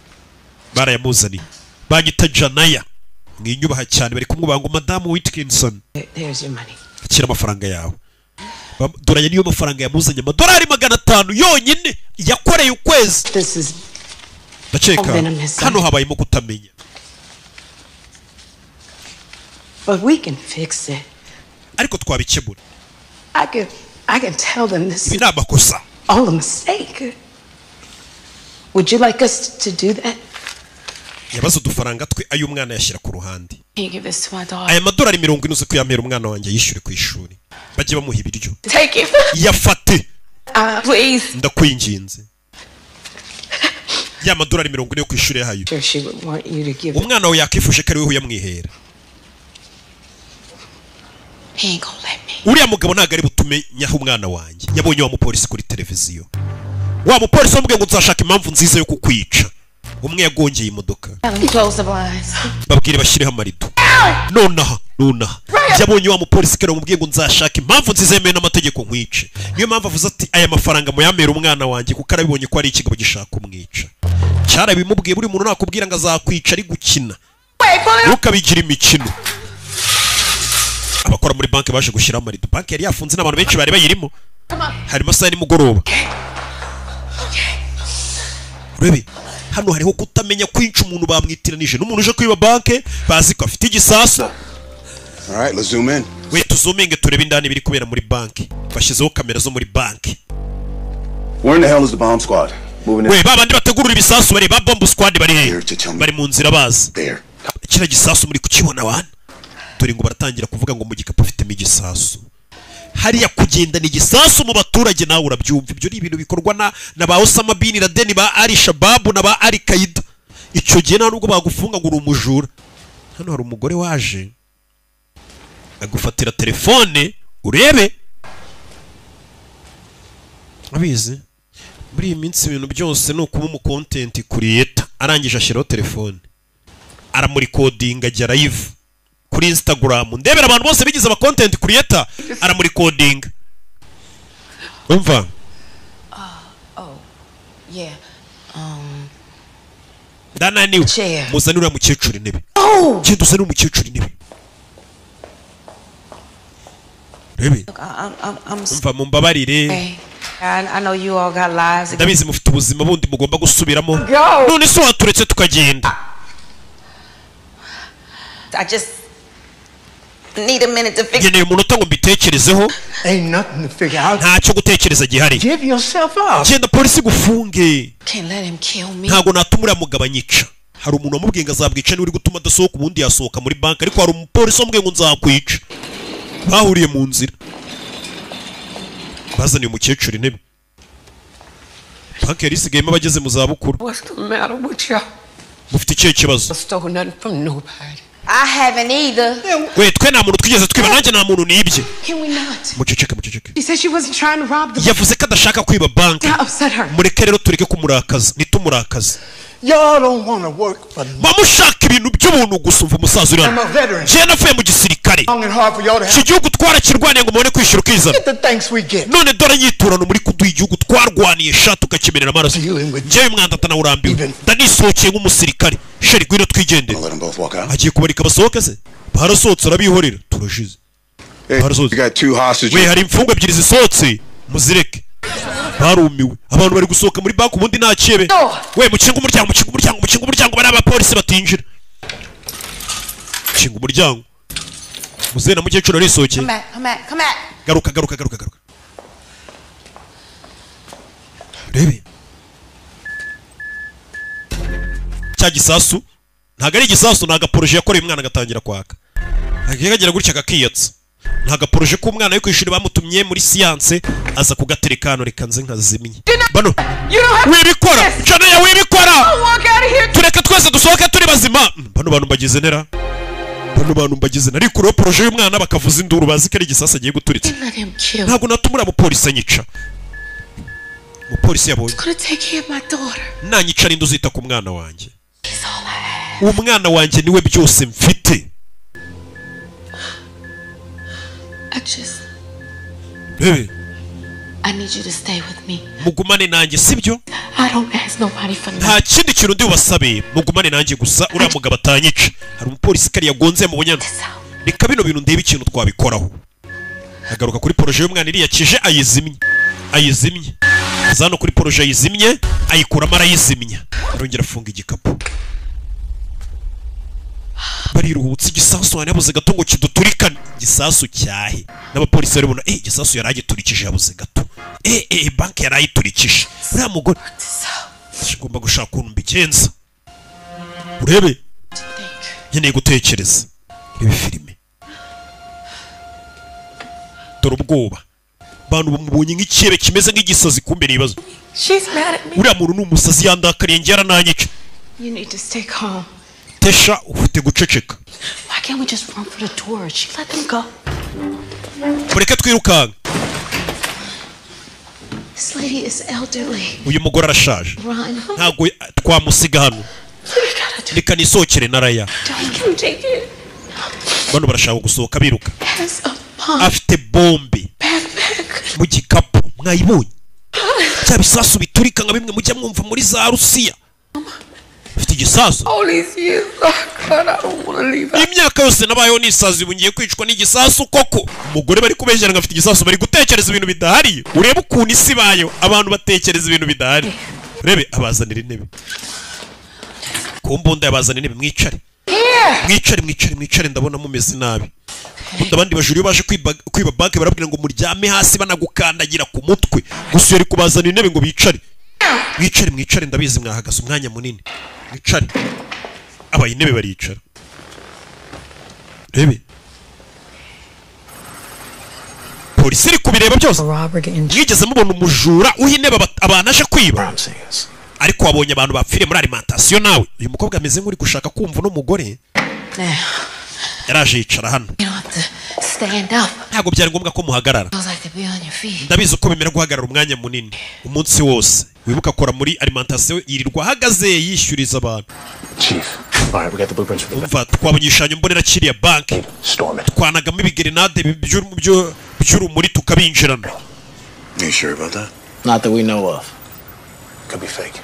barayamuzaniye banyita Janaya mwinyubaha cyane bari kumwubaha ngo madamu Whitkinson There's your money. akira amafaranga yawe doranye niyo mafaranga yamuzanye amadolari 500 yonyine yakoreye ukwezi This is ndakeka venomous. hano habayemo kutamenya but we can fix it. ariko twabikemura I can tell them this ibi is ni amakosa all a mistake. Would you like us to do that? yabaze udufaranga twe ay'umwana yashyira ku ruhande Can you give this to my daughter? aya madolari 40 uze kuyampera umwana wanjye yishyure ku ishuri bajye bamuha ibiryo Take it. yafate Please. ndakwinginze ya madolari 40 yo ku ishuri yahayo Sure, she would want you to give. umwana wawe yakifuje ko ari we uyamwihera He ain't gonna let me. uriya mugabo ntabwo ari butume nyaho umwana wanjye yabonye wa mupolisi kuri televiziyo wa mupolisi wamubwiye ngo nzashaka impamvu nziza yo kukwica umwe yagongeye imodoka Tell him to close the blinds. babwire bashyireho amarido nonaha yabonye wa mupolisi kare umubwiye ngo nzashaka impamvu nziza yemewe n'amategeko nkwice niyo mpamvu avuze ati aya mafaranga muyamera umwana wanjye kuko arabibonye ko ari ikigabo gishaka kumwica cyarabimubwiye buri muntu nakubwira ngo azakwica ari gukina ntukabigira imikino abakora muri banki baje gushyiraho amarido banki yari yafunze n'abantu benshi bari bayirimo harimo saa nimugoroba urebe hano hariho kutamenya kwinca umuntu bamwitiranije n'umuntu uje kwiba banki bazi ko afite igisasu All right, let's zoom in. we tuzuminge turebe indani biri kubera muri banki bashyizeho kamera zo muri banki Where in the hell is the bomb squad? Moving in. we babandi bategurura ibisasu bari ba bomb squad bari Here to tell me. bari mu nzira bazi There. kira gisasu muri kukibona wana dore ngo baratangira kuvuga ngo mu gikapu afitemo igisasu hariya kugendana igisasu mu baturage nawe urabyumva ibyo ni ibintu bikorwa na ba Osama bin Laden ba Ali Shabaab na ba Al Qaeda icyo gihe nta nubwo bagufunga ngo uri umujura hano hari umugore waje agufatira telefone urebe abizi muri iyi minsi ibintu byose ni ukuba umu content creator arangije ashyiraho telefone aramurikodinga ajya live kuri Instagram ndebera abantu bose bigize aba content creator aramurikodinga umva Yeah. ndananiwe muzanira mukecuru intebe genda uzanira umukecuru intebe rebe umva mumbabarire I know you all got lives. ndabizi mufite ubuzima bundi mugomba gusubiramo none se waturetse tukagenda I just need a minute to figure. ngeneye umunota ngo mbitekerezeho Ain't nothing to figure out. ntacyo gutekereza gihari Give yourself up. genda polisi gufunge Can't let him kill me. ntago natuma uriya mugabo anyica hari umuntu wamubwiye ngo azabwica niwe uri gutuma adasohoka ubundi yasohoka muri banki ariko hari umupolisi wamubwiye ngo nzakwica bahuriye mu nzira bazaniye umukecuru intebe banki yari isigayemo abageze mu zabukuru What's the matter with you? mufite ikihe kibazo I stole nothing from nobody. I haven't either. we twe nta muntu twigeze twiba nanjye nta muntu nibye Can we not? muceceke She said she wasn't trying to rob the yavuze ko adashaka kwiba banki That upset her. mureke rero tureke kumurakaza nitumurakaza Y'all don't want to work for bamushaka ibintu by'ubuntu gusa umva umusaza uri I'm hano a veteran. jewe navuye mu gisirikare Long and hard for y'all to iki have. gihugu twarakirwaniye ngo mubone kwishyura ukizana Get the thanks we get. none dore nyiturano muri kuduha igihugu twarwaniye sha tukakimenera amaraso njyewe mwanda atanawurambiwe ndanisohokeye nk'umusirikare sheri gwino twigendere agiye kubarika basohoke se barasohotse arabihorera turashize barasohotse we hari imfungwa ebyiri zisohotse muzireke barumiwe abantu bari gusohoka muri banki ubundi nta kiebe we mukinga umuryango bari abapolisi batinjira mukinga umuryango muzehe na mukecuru arisohokeye Come back. garuka rebe cya gisasu ntago ari igisasu ni agaporoje yakoreye umwana agatangira kwaka akagera gutya kakiyatsa ni agaporoje k'umwana yo ku ishuri bamutumye muri siyanse aza kugatereka hano reka nze nkazimye bano wibikora Janaya wibikora tureke twese dusohoke turi bazima bano bantu mbagize nera ariko uriho poroje y'umwana bakavuza induru bazi ko ari igisasu agiye guturitsa ntabwo natumura umupolisi anyica umupolisi yabonye nanyica ari uzita ku mwana wanjye umwana wanjye niwe byose mfite bebe I need you to stay with me. mugumane nanjye sibyo I don't ask nobody for nta nothing. kindi kintu ndi bubasabe mugumane nanjye gusa uriya mugabo atanyica hari umupolisi kari yagonze mu bunyana reka bino bintu ndebe ikintu twabikoraho agaruka kuri poroje y'umwana iriyakije ayizimye aza hano kuri poroje ayizimye ayikuramo arayizimya arongera afunga igikapu bariruhutse igisasu yabuze gato ngo kiduturikane igisasu cyahe n'abapolisi baribona igisasu yari agiturikije yabuze gato banki yari ayiturikije uriya mugore ngomba gushaka ukuntu mbigenza urebe nkeneye gutekereza reba filime dore ubwoba abantu bamubonye nk'ikiebe kimeze nk'igisazi kumbe n'ibibazo uriya muntu ni umusazi yandakariye njye yarananyica You need to stay calm. tesha ufite guceceka Why can't we just run for the door? She let them go. mureke twirukanka This lady is elderly. uyu mugore arashaje Run. ntabwo twamusiga hano reka nisohokere na raya Don't take it. bano barashaka gusohoka biruka Has a bomb. afite bombe mu gikapu mwayibonye cya bisasu biturika nka bimwe mujya mwumva muri za Rusiya afite igisasu imyaka yose nabayeho nisazi ubu ngiye kwicwa n'igisasu koko umugore bari kubeshyira ngo afite igisasu bari gutekereza ibintu bidahari urebe ukuntu isi bayo abantu batekereza ibintu bidahari urebe abazanira intebe ku mbunda yabazanira intebe mwicare ndabona mumeze nabi ubundi abandi bajuru iyo baje kwiba banki barabwira ngo muryame hasi banagukandagira ku mutwe gusa yari kubazanira intebe ngo bicare mwicare ndabizi mwahagaze umwanya munini mwicare abaye intebe baricara rebe polisi iri kubireba byose mwigeze mubona umujura uha intebe abantu aje kwiba ariko wabonye abantu bapfiriye muri alimentation nawe uyu mukobwa ameze nk'uri gushaka kumva n'umugore yaraje yicara hano ntabwo byari ngombwa ko muhagarara ndabizi uko bimera guhagarara umwanya munini umunsi wose wibuka akora muri alimentation yirirwa ahagaze yishyuriza abantu umva twabonye igishushanyo mbonera kiriya banki twanagamo ibigerenade by'urumuri tukabinjirana You sure about that? Not that we know of. Could be fake.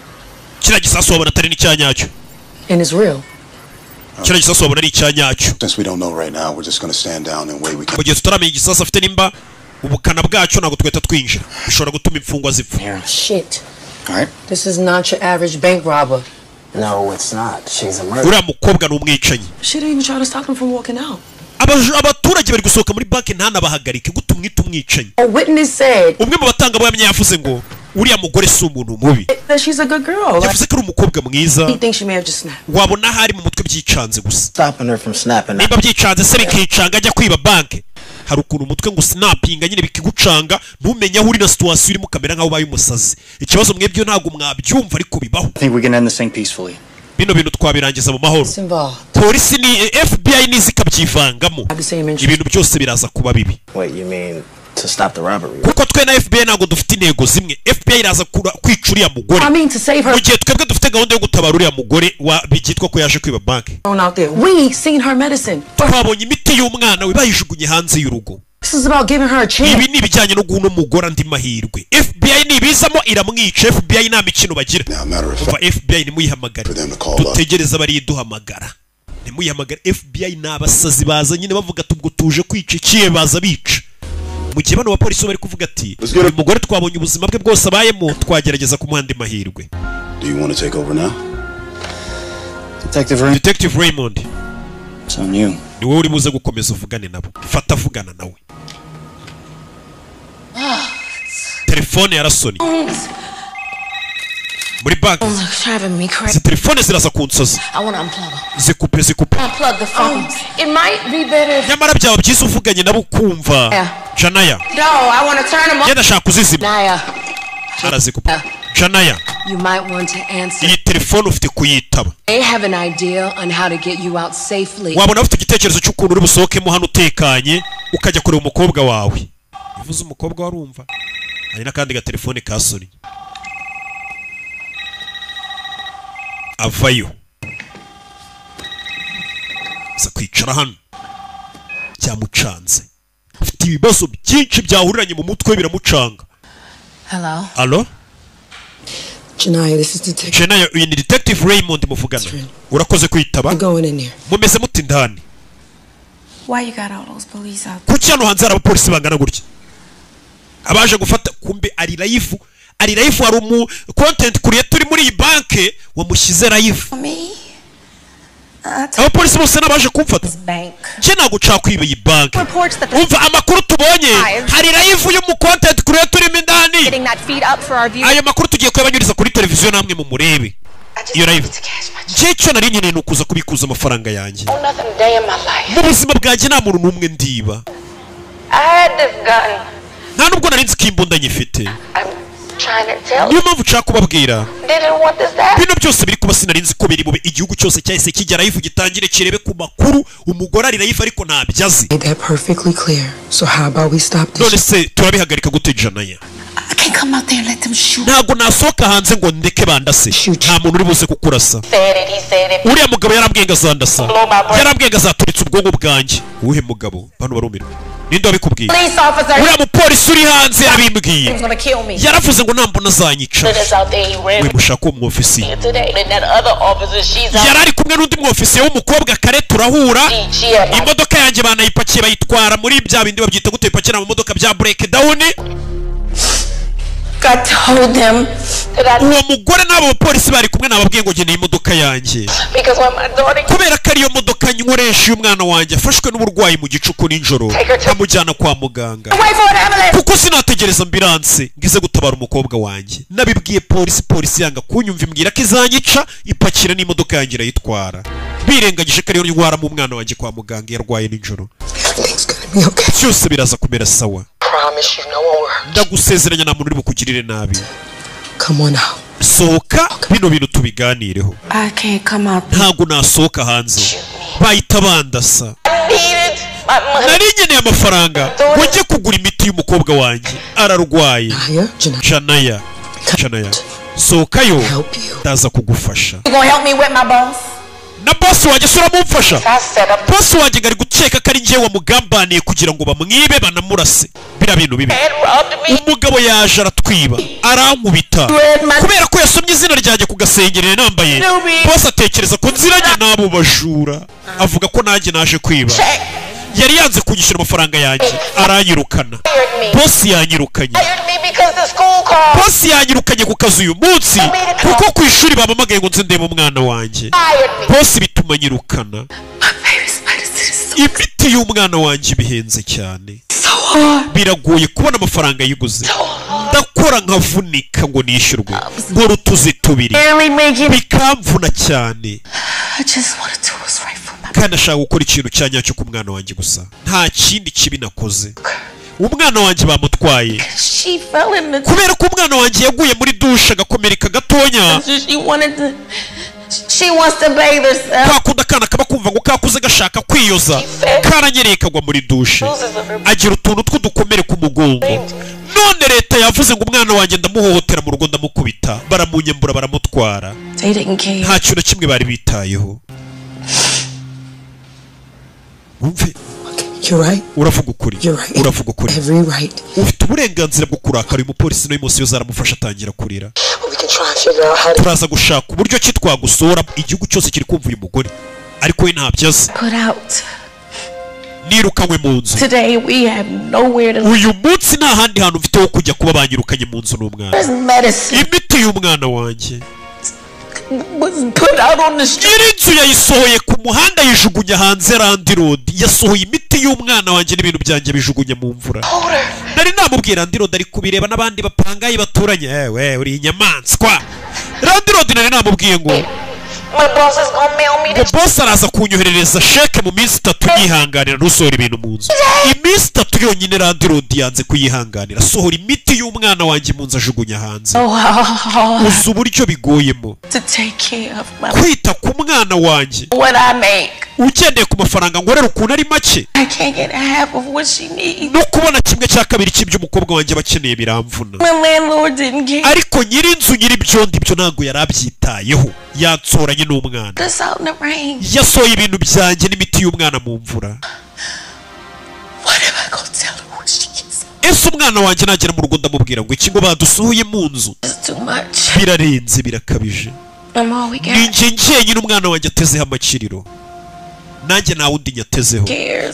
Kira gisasu wabona atari n'icyanyacyo. And it's real. Kira gisasu wabona ari icyanyacyo. Since we don't know right now, we're just going to stand down and wait. We can. Mu gihe tutaramenya igisasu afite nimba ubukana bwacu ntabwo tweta twinjira. Bishobora gutuma imfungwa zipfa. Shit. All right. This is not your average bank robber. No, it's not. She's a murderer. Uriya mukobwa ni umwicanyi. She didn't even try to stop him from walking out. Abaturage bari gusohoka muri banki ntanabahagarike guta umwicanyi. A witness said. Umwe mu batangabuhamya yavuze ngo uriya mugore si umuntu mubi. That she's a good girl. Yavuze ko ari umukobwa mwiza. He thinks she may have just snapped. Wabona hari mu mutwe byicanze gusa. Stopping her from snapping. Niba byicanze se bikicanga ajya kwiba banki. Hari ukuntu umutwe ngo snappinga nyine bikigucanga ntumenye aho uri na situation irimo kamera nkaho baye umusazi. Ikibazo mwebyo ntago mwabyumva ariko bibaho. I think we can end this thing peacefully. Bino bintu twabirangiza mu mahoro. Polisi ni FBI nizikabyivangamo. Ibintu byose biraza kuba bibi. Wait, you mean to stop the robbery? Kuko twe na FBI ntago dufite intego zimwe. FBI iraza kwica uriya mugore. Mu gihe twebwe dufite gahunda yo gutabara uriya mugore byitwa ko yaje kwiba banki. We seen her medicine. Twabonye imiti y'umwana we bayijugunye hanze y'urugo. This is about giving her a chance. Ibi ni bijyanye no guha umugore andi mahirwe. FBI nibizamo iramwica. FBI nta mikino bagira. Kuva FBI nimuyihamagara. Dutegereza bari duhamagara. Nimuyihamagara. FBI n'abasazi baza nyine bavuga tubwo tuje kwica ikiye baza bica. Mu gihe bano bapolisi bari kuvuga ati uyu mugore twabonye ubuzima bwe bwose abayemo twagerageza kumuha andi mahirwe. Do you want to take over now? Detective Raymond. It's on you. Ni wowe uri buze gukomeza uvugane nabo. Fata vugana nawe. Telefone yarasoni. Muri banki. Si telefone ziraza kunsoza. Zikupe. Nyamara byaba byiza uvuganye nabo ukumva. Janaya. Yenda shaka kuzizima. Arazikupa. Janaya. You might want to answer. Iyi telefone ufite kuyitaba. They have an idea on how to get you out safely. Wabona ufite igitekerezo cy'ukuntu uri busohokemo hano utekanye ukajya kureba umukobwa wawe. Bivuze umukobwa warumva. Hari n'akandi gatelefone ka Sony. Avayo. Za kwicara hano. Cyamucanze. Afite ibibazo byinshi byahuriranye mu mutwe biramucanga. Hello. Allo? Janaya, this is Detective. Janaya, uyu ni Detective Raymond muvugana. Urakoze kwitaba. Mumeze muti ndani. Why you got all those police out? Kuki hano hanze hari abapolisi bangana gutya? Abaje gufata kumbe ari live hari umu content creator uri muri iyi banke wamushyize live. Abapolisi bose nabaje kumfata. Je ntago nshaka kwiba iyi banke. Umva amakuru tubonye hari live y'umu content creator uri indani. Ayo makuru tugiye kuyabanyuriza kuri televiziyo namwe mu murebe. Iyo live. Je cyo nari nyine nukuza kubikuza amafaranga yanjye. Mu buzima bwanjye nta muntu numwe ndiba. Nta nubwo nari nzi ko imbunda nyifite. Niyo mpamvu nshaka kubabwira. Bino byose biri kuba sinari nzi ko biri bube igihugu cyose cyahise kijya live gitangire kirebe ku makuru umugore ari live ariko ntabyazi. None se turabihagarika gute Janaya? Ntabwo nasohoka hanze ngo ndeke bandase. Nta muntu uri buze kukurasa. Uriya mugabo yarambwiye ngo azandasa. Yarambwiye ngo azaturitsa ubwonko bwanjye. Uwuhe mugabo? Bano barumirwa. Ninde wabikubwiye? Uriya mupolisi uri hanze yabimbwiye. Yaravuze ngo nambona azanyica. We mushaka uwo mwofisiye. Yarari kumwe n'undi mwofisiye w'umukobwa kare turahura. Imodoka yanjye banayipakiye bayitwara muri bya bindi babyita gute ipakira mu modoka bya breakdown. God told them that uwo mugore n'abo bapolisi bari kumwe nababwiye ngo gene imodoka yanjye kubera ko ariyo modoka nkoresha umwana wanjye afashwe n'uburwayi mu gicuku ninjoro amujyana kwa muganga kuko sinategereza ambulance ngize gutabara umukobwa wanjye nabibwiye polisi yanga kunyumva imbwira ko izanyica ipakira n'imodoka yanjye irayitwara birengagije ko ariyo ndwara mu mwana wanjye kwa muganga yarwaye ninjoro cyose biraza kumera sawa ndagusezeranya nta muntu uri bukugirire nabi. Come on now. Sohoka bino bintu tubiganireho. I can't come out. Ntago nasohoka hanze. Bahita bandasa. Nari nkeneye amafaranga wajye kugura imiti y'umukobwa wanjye ararwaye. Janaya. Sohokayo ndaza kugufasha. You gonna help me with my boss? na boss wanjye sura mumfasha. Boss wanjye ngari gukeka ko ari njye wamugambaniye kugira ngo bamwibe banamurase. Bira bintu bibi. Umugabo yaje aratwiba, arankubita. Kubera ko yasomye izina ryanjye ku gasengerere nambaye. Boss atekereza ko nziranye nabo bajura. Avuga ko nanjye naje kwiba. Yari yanze kunyishyura amafaranga yanjye, aranyirukana. Boss yanyirukanye. Boss yanyirukanye ku kazi uyu munsi kuko ku ishuri babamagaye ngo nze ndebe umwana wanjye. Boss bituma nyirukana. Imiti y'umwana wanjye bihenze cyane. Biragoye kubona amafaranga yiguze. Ndakora nkavunika ngo nishyurwe. Nkora utuzi tubiri. Bikamvuna cyane. Kandi ashaka gukora ikintu cya nyacyo ku mwana wanjye gusa. Nta kindi kibi nakoze. Umwana wanjye bamutwaye kubera ko umwana wanjye yaguye muri dushe agakomereka gatonya. Kakunda akana kaba kumva ngo kakuze gashaka kwiyoza, karanyereye kagwa muri dushe, agira utuntu tw'udukomere ku mugongo. None leta yavuze ngo umwana wanjye ndamuhohotera mu rugo, ndamukubita, baramunyembura, baramutwara. Nta kintu na kimwe bari bitayeho. Umve, uravuga ukuri. Uravuga ukuri. Ufite uburenganzira bwo kurakara. Uyu mupolisi n'uyu munsi yo zaramufasha atangira kurira. Turaza gushaka uburyo ki twagusora. Igihugu cyose kiri kumva uyu mugore, ariko we ntabyaze. Nirukanywe mu nzu. Uyu munsi nta handi hantu mfite ho kujya kuba banyirukanye mu nzu n'umwana. Imiti y'umwana wanjye nyir'inzu yayisohoye ku muhanda, yijugunya hanze Randi Road. Yasohoye imiti y'umwana wanjye n'ibintu byanjye bijugunya mu mvura. Nari namubwira Randi Road ari kubireba n'abandi bapangaye baturanye. Ewe uri inyamaswa. Randi Road nari namubwiye ngo boss araza kunyoherereza sheke mu minsi 3 yihanganira nusohora ibintu mu nzu. Iminsi 3 yonyine Randi Road yanze kuyihanganira. Sohora imiti y'umwana wanjye mu nzu ajugunya hanze. Uzi uburyo bigoyemo kwita ku mwana wanjye. Ugendeye ku mafaranga ngorera ukuntu ari make, no kubona kimwe cya kabiri cy'ibyo umukobwa wanjye bakeneye biramvuna. Ariko nyir'inzu nyir'ibyondi byo ntabwo yarabyitayeho, yatsoranye n'umwana. Yasohoye ibintu byanjye n'imiti y'umwana mu mvura. Ese umwana wanjye nagera mu rugo ndamubwira ngo iki ngo badusohoye mu nzu? Birarenze, birakabije. Ninjye njyenyine umwana wanjye atezeho amakiriro, nanjye nta wundi nyatezeho.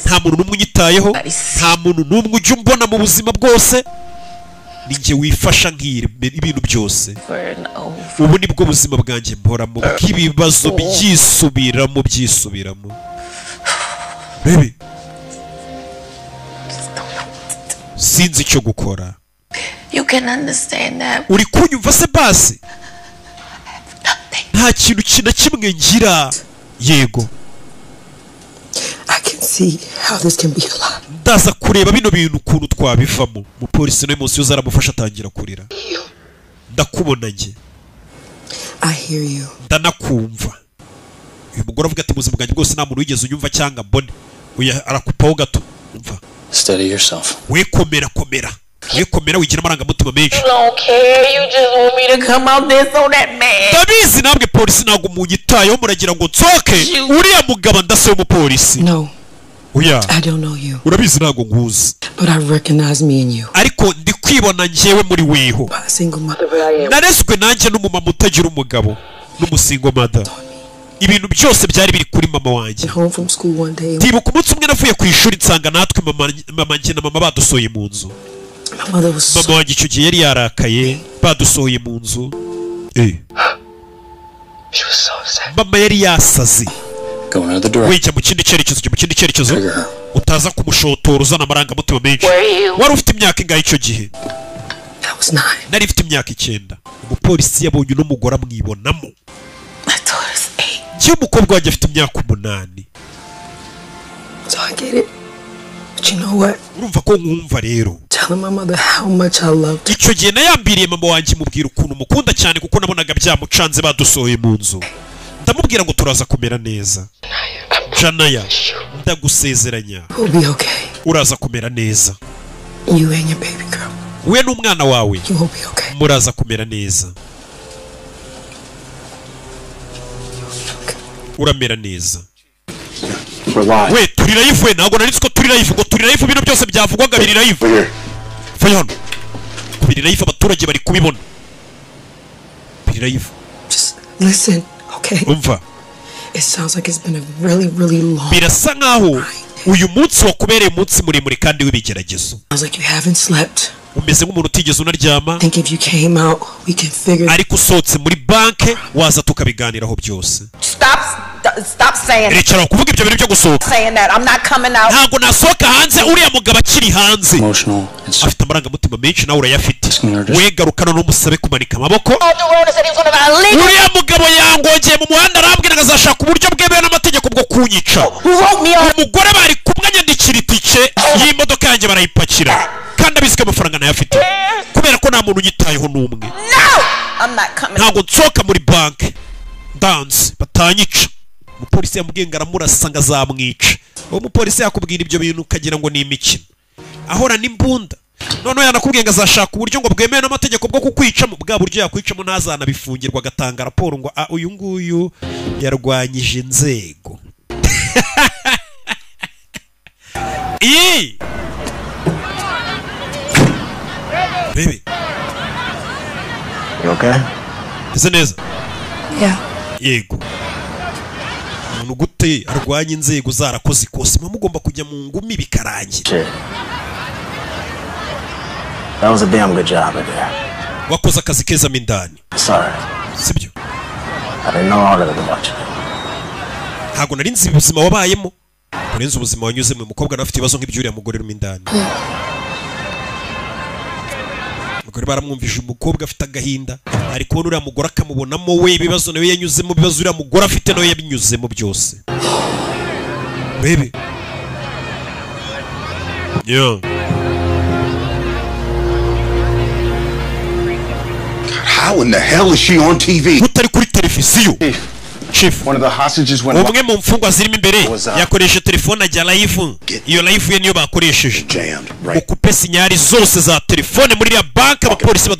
Nta muntu n'umwe unyitayeho, nta muntu n'umwe ujya umbona mu buzima bwose. Ninjye wifasha ibintu byose. Ubu nibwo buzima bwanjye mporamo, bw'ibibazo byisubiramo. Baby, sinzi icyo gukora. Uri kunyumva se basi? Nta kintu na kimwe ngira. Yego, ndaza kureba bino bintu ukuntu twabivamo. Umupolisi n'uyu munsi yo zaramufasha atangira kurira. Ndakubona njye, ndanakumva. Uyu mugore avuga ati muzima bwanjye bwose nta muntu wigeze unyumva cyangwa mbone. Uya arakupaho gato. Umva, steady yourself. We komera. Wigira amarangamutima menshi. Ndabizi namwe polisi ntabwo munyitayeho, muragira ngo nsoke. Uriya mugabo ndase w'umupolisi. Urabizi ntabwo nguzi, ariko ndi kwibona njyewe muri weho. Narezwe nanjye n'umumama utagira umugabo, n'umusingo mother. Ibintu byose byari biri kuri mama wanjye. Ndibuka umunsi umwe navuye ku ishuri nsanga natwe mama njye na mama badusohoye mu nzu. Mama wanjye icyo gihe yari yarakaye, badusohoye mu nzu. Mama yari yasaze. Wijya mu kindi cyerekezo, utaza kumushotora uzana amarangamutima menshi. Wari ufite imyaka ingahe icyo gihe? Nari mfite imyaka 9. Umupolisi yabonye uno mugore amwibonamo. Njye umukobwa wanjye afite imyaka 8. Urumva ko nkumva rero. Icyo gihe nayambiriye mama wanjye mubwira ukuntu mukunda cyane kuko nabonaga byamucanze badusohoye mu nzu. Ndamubwira ngo turaza kumera neza. Janaya, ndagusezeranya uraza kumera neza. We n'umwana wawe muraza kumera neza. uramera neza. We turi live we ntago nari ko turi live ngo turi live bino byose byavugwaga biri live. Fayon. Biri live abaturage bari kubibona. Biri live. Just listen, okay? Umva. It sounds like it's been a really long. Birasa nkaho uyu munsi wakubereye umunsi muremure kandi w'ibigeragezo. Sounds like you haven't slept. Umeze nk'umuntu utigeze unaryama. Think if you came out, we can figure. Ariko usotse muri banke waza tukabiganiraho byose. Stop saying. Rechara kuvuga ibyo bintu byo gusohoka. Saying that I'm not coming out. Ntago nasohoka hanze uriya mugabo akiri hanze. Afite amarangamutima menshi nawe urayafite. We garukana n'umusabe kumanika amaboko. Uriya mugabo yangongeye mu muhanda arambwira ngo azashaka uburyo bwemewe n'amategeko bwo kunyica. Umugore bari kumwe nyandikira itike y'imodoka yanjye barayipakira. Kandi abiswe amafaranga nayafite. Kubera ko nta muntu unyitayeho n'umwe. Ntago nsohoka muri banke. Dance batanyica. Umupolisi yamubwiye aramurasa ngo azamwica. Uwo mupolisi yakubwira ibyo bintu ukagira ngo ni imikino. Ahora n'imbunda. None yanakubwiye ngo azashaka uburyo ngo bwemewe n'amategeko bwo kukwicamo. Bwa buryo yakwicamo ntazanabifungirwa agatanga raporo ngo uyu nguyu yarwanyije inzego. Baby. You okay? Ese neza? Yeah. Yego. Umuntu gute arwanya inzego zarakoze ikosi mugomba kujya mu ngumi bikarangira. That was a damn good job there. Wakoze akazi keza mindani. Sorry. Sibyo. I didn't know all of it about you. Ntago nari nzi ubuzima wabayemo. Kurenza ubuzima wanyuzemo umukobwa nafite ibibazo nk'ibyuriya mugore rumindani. Mugore baramwumvije umukobwa afite agahinda ari kubona uriya mugore akamubonamo we ibibazo nawe yanyuzemo ibibazo uriya mugore afite nawe yabinyuzemo byose. Baby. Yeah. How in the hell is she on TV? Utari kuri televiziyo. Chief, one of the hostages went. Umwe mu mfungwa zirimo imbere yakoresha telefone ajya live. Iyo live ye niyo bakoresheje. Ukupe sinyari zose za telefone muri ya bank abapolisi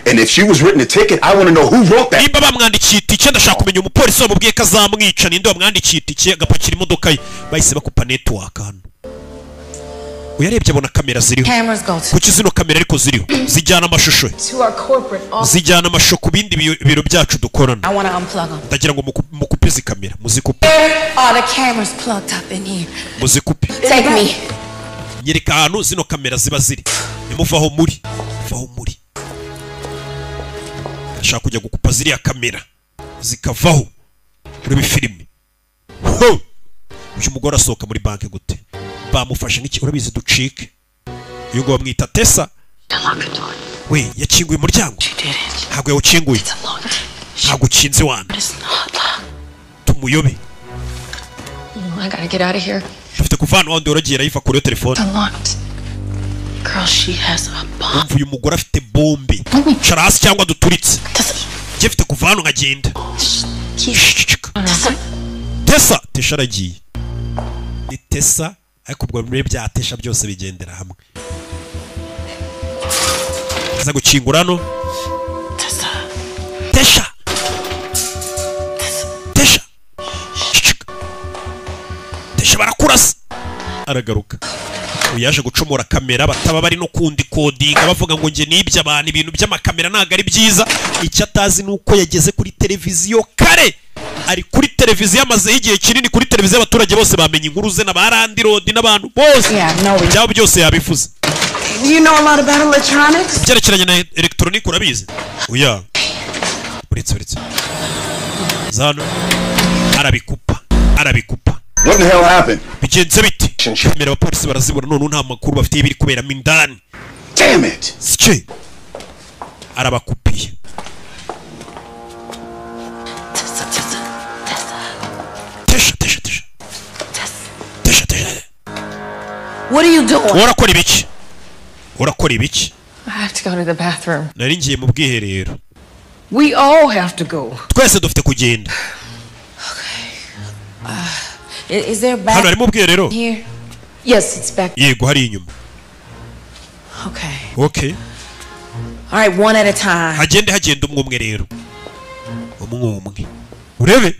And if she was written a ticket, I want to know who wrote that. Nimba bamwandikiye itike ndashaka kumenya umupolisi wamubwiye ko azamwica ninde wamwandikiye itike agapakira imodoka ye bahise bakupa network hano. Uyarebye abona kamera ziriho. Kuki zino kamera ariko ziriho zijyana amashusho. Zijyana amashusho ku bindi biro byacu dukorana. Ndagira ngo mukupe zi kamera muzikupe. All the cameras plugged up in here. Muzikupe. Take me. Nyereka ahantu zino kamera ziba ziri. Nimuvaho muri. Vaho muri. Ndashaka kujya gukupa ziriya kamera zikavaho muri filime. Uyu mugore asohoka muri banke gute? Bamufashe nk'iki urabizi ducike. Uyu ngo bamwita Tessa. We yakinguye umuryango. Ntabwo yawukinguye. Ntabwo ukinze wana. Tumuyobe. I gotta get out of here. Dufite kuvana wandi uragiye rayifa kuri telefone. Girl, she has a bomb. Uyu mugore afite bombe. Charasi cyangwa duturitse. Jefite kuvana nkagenda. Tessa, Tessa aragiye. Ni Tessa ariko ubwo muri bya Tessa byose bigendera hamwe. Aza gukingura no. Tessa. Tessa. Tessa. Tessa barakurasa. Aragaruka. Uyaje gucomora kamera bataba bari no kundi codinga bavuga ngo nge nibye abantu ibintu by'amakamera naga ari byiza. Icyo atazi nuko yageze kuri televiziyo kare. Ari kuri televiziyo amaze igihe kinini kuri televiziyo abaturage bose bamenye inkuru ze na barandi road n'abantu bose. Byabo byose yabifuza. Do you know a lot about electronics? Byerekeranye na electronic urabizi? Oya. Uretse. Zano. Arabikupa. What the hell happened? Bigenze biti. Kamera abapolisi barazibona none nta makuru bafite ibiri kubera mindani. Damn it. Sike. Arabakupiye. Tessa. What are you doing? Urakora ibiki? I have to go to the bathroom. Nari ngiye mu bwiherero. We all have to go. Twese dufite kugenda. Is there a bathroom? Hano ari mu bwiherero? Here. Yes, it's back. Yego hari inyuma. Okay. All right, one at a time. Hagenda umwe rero. Umwe. Urebe?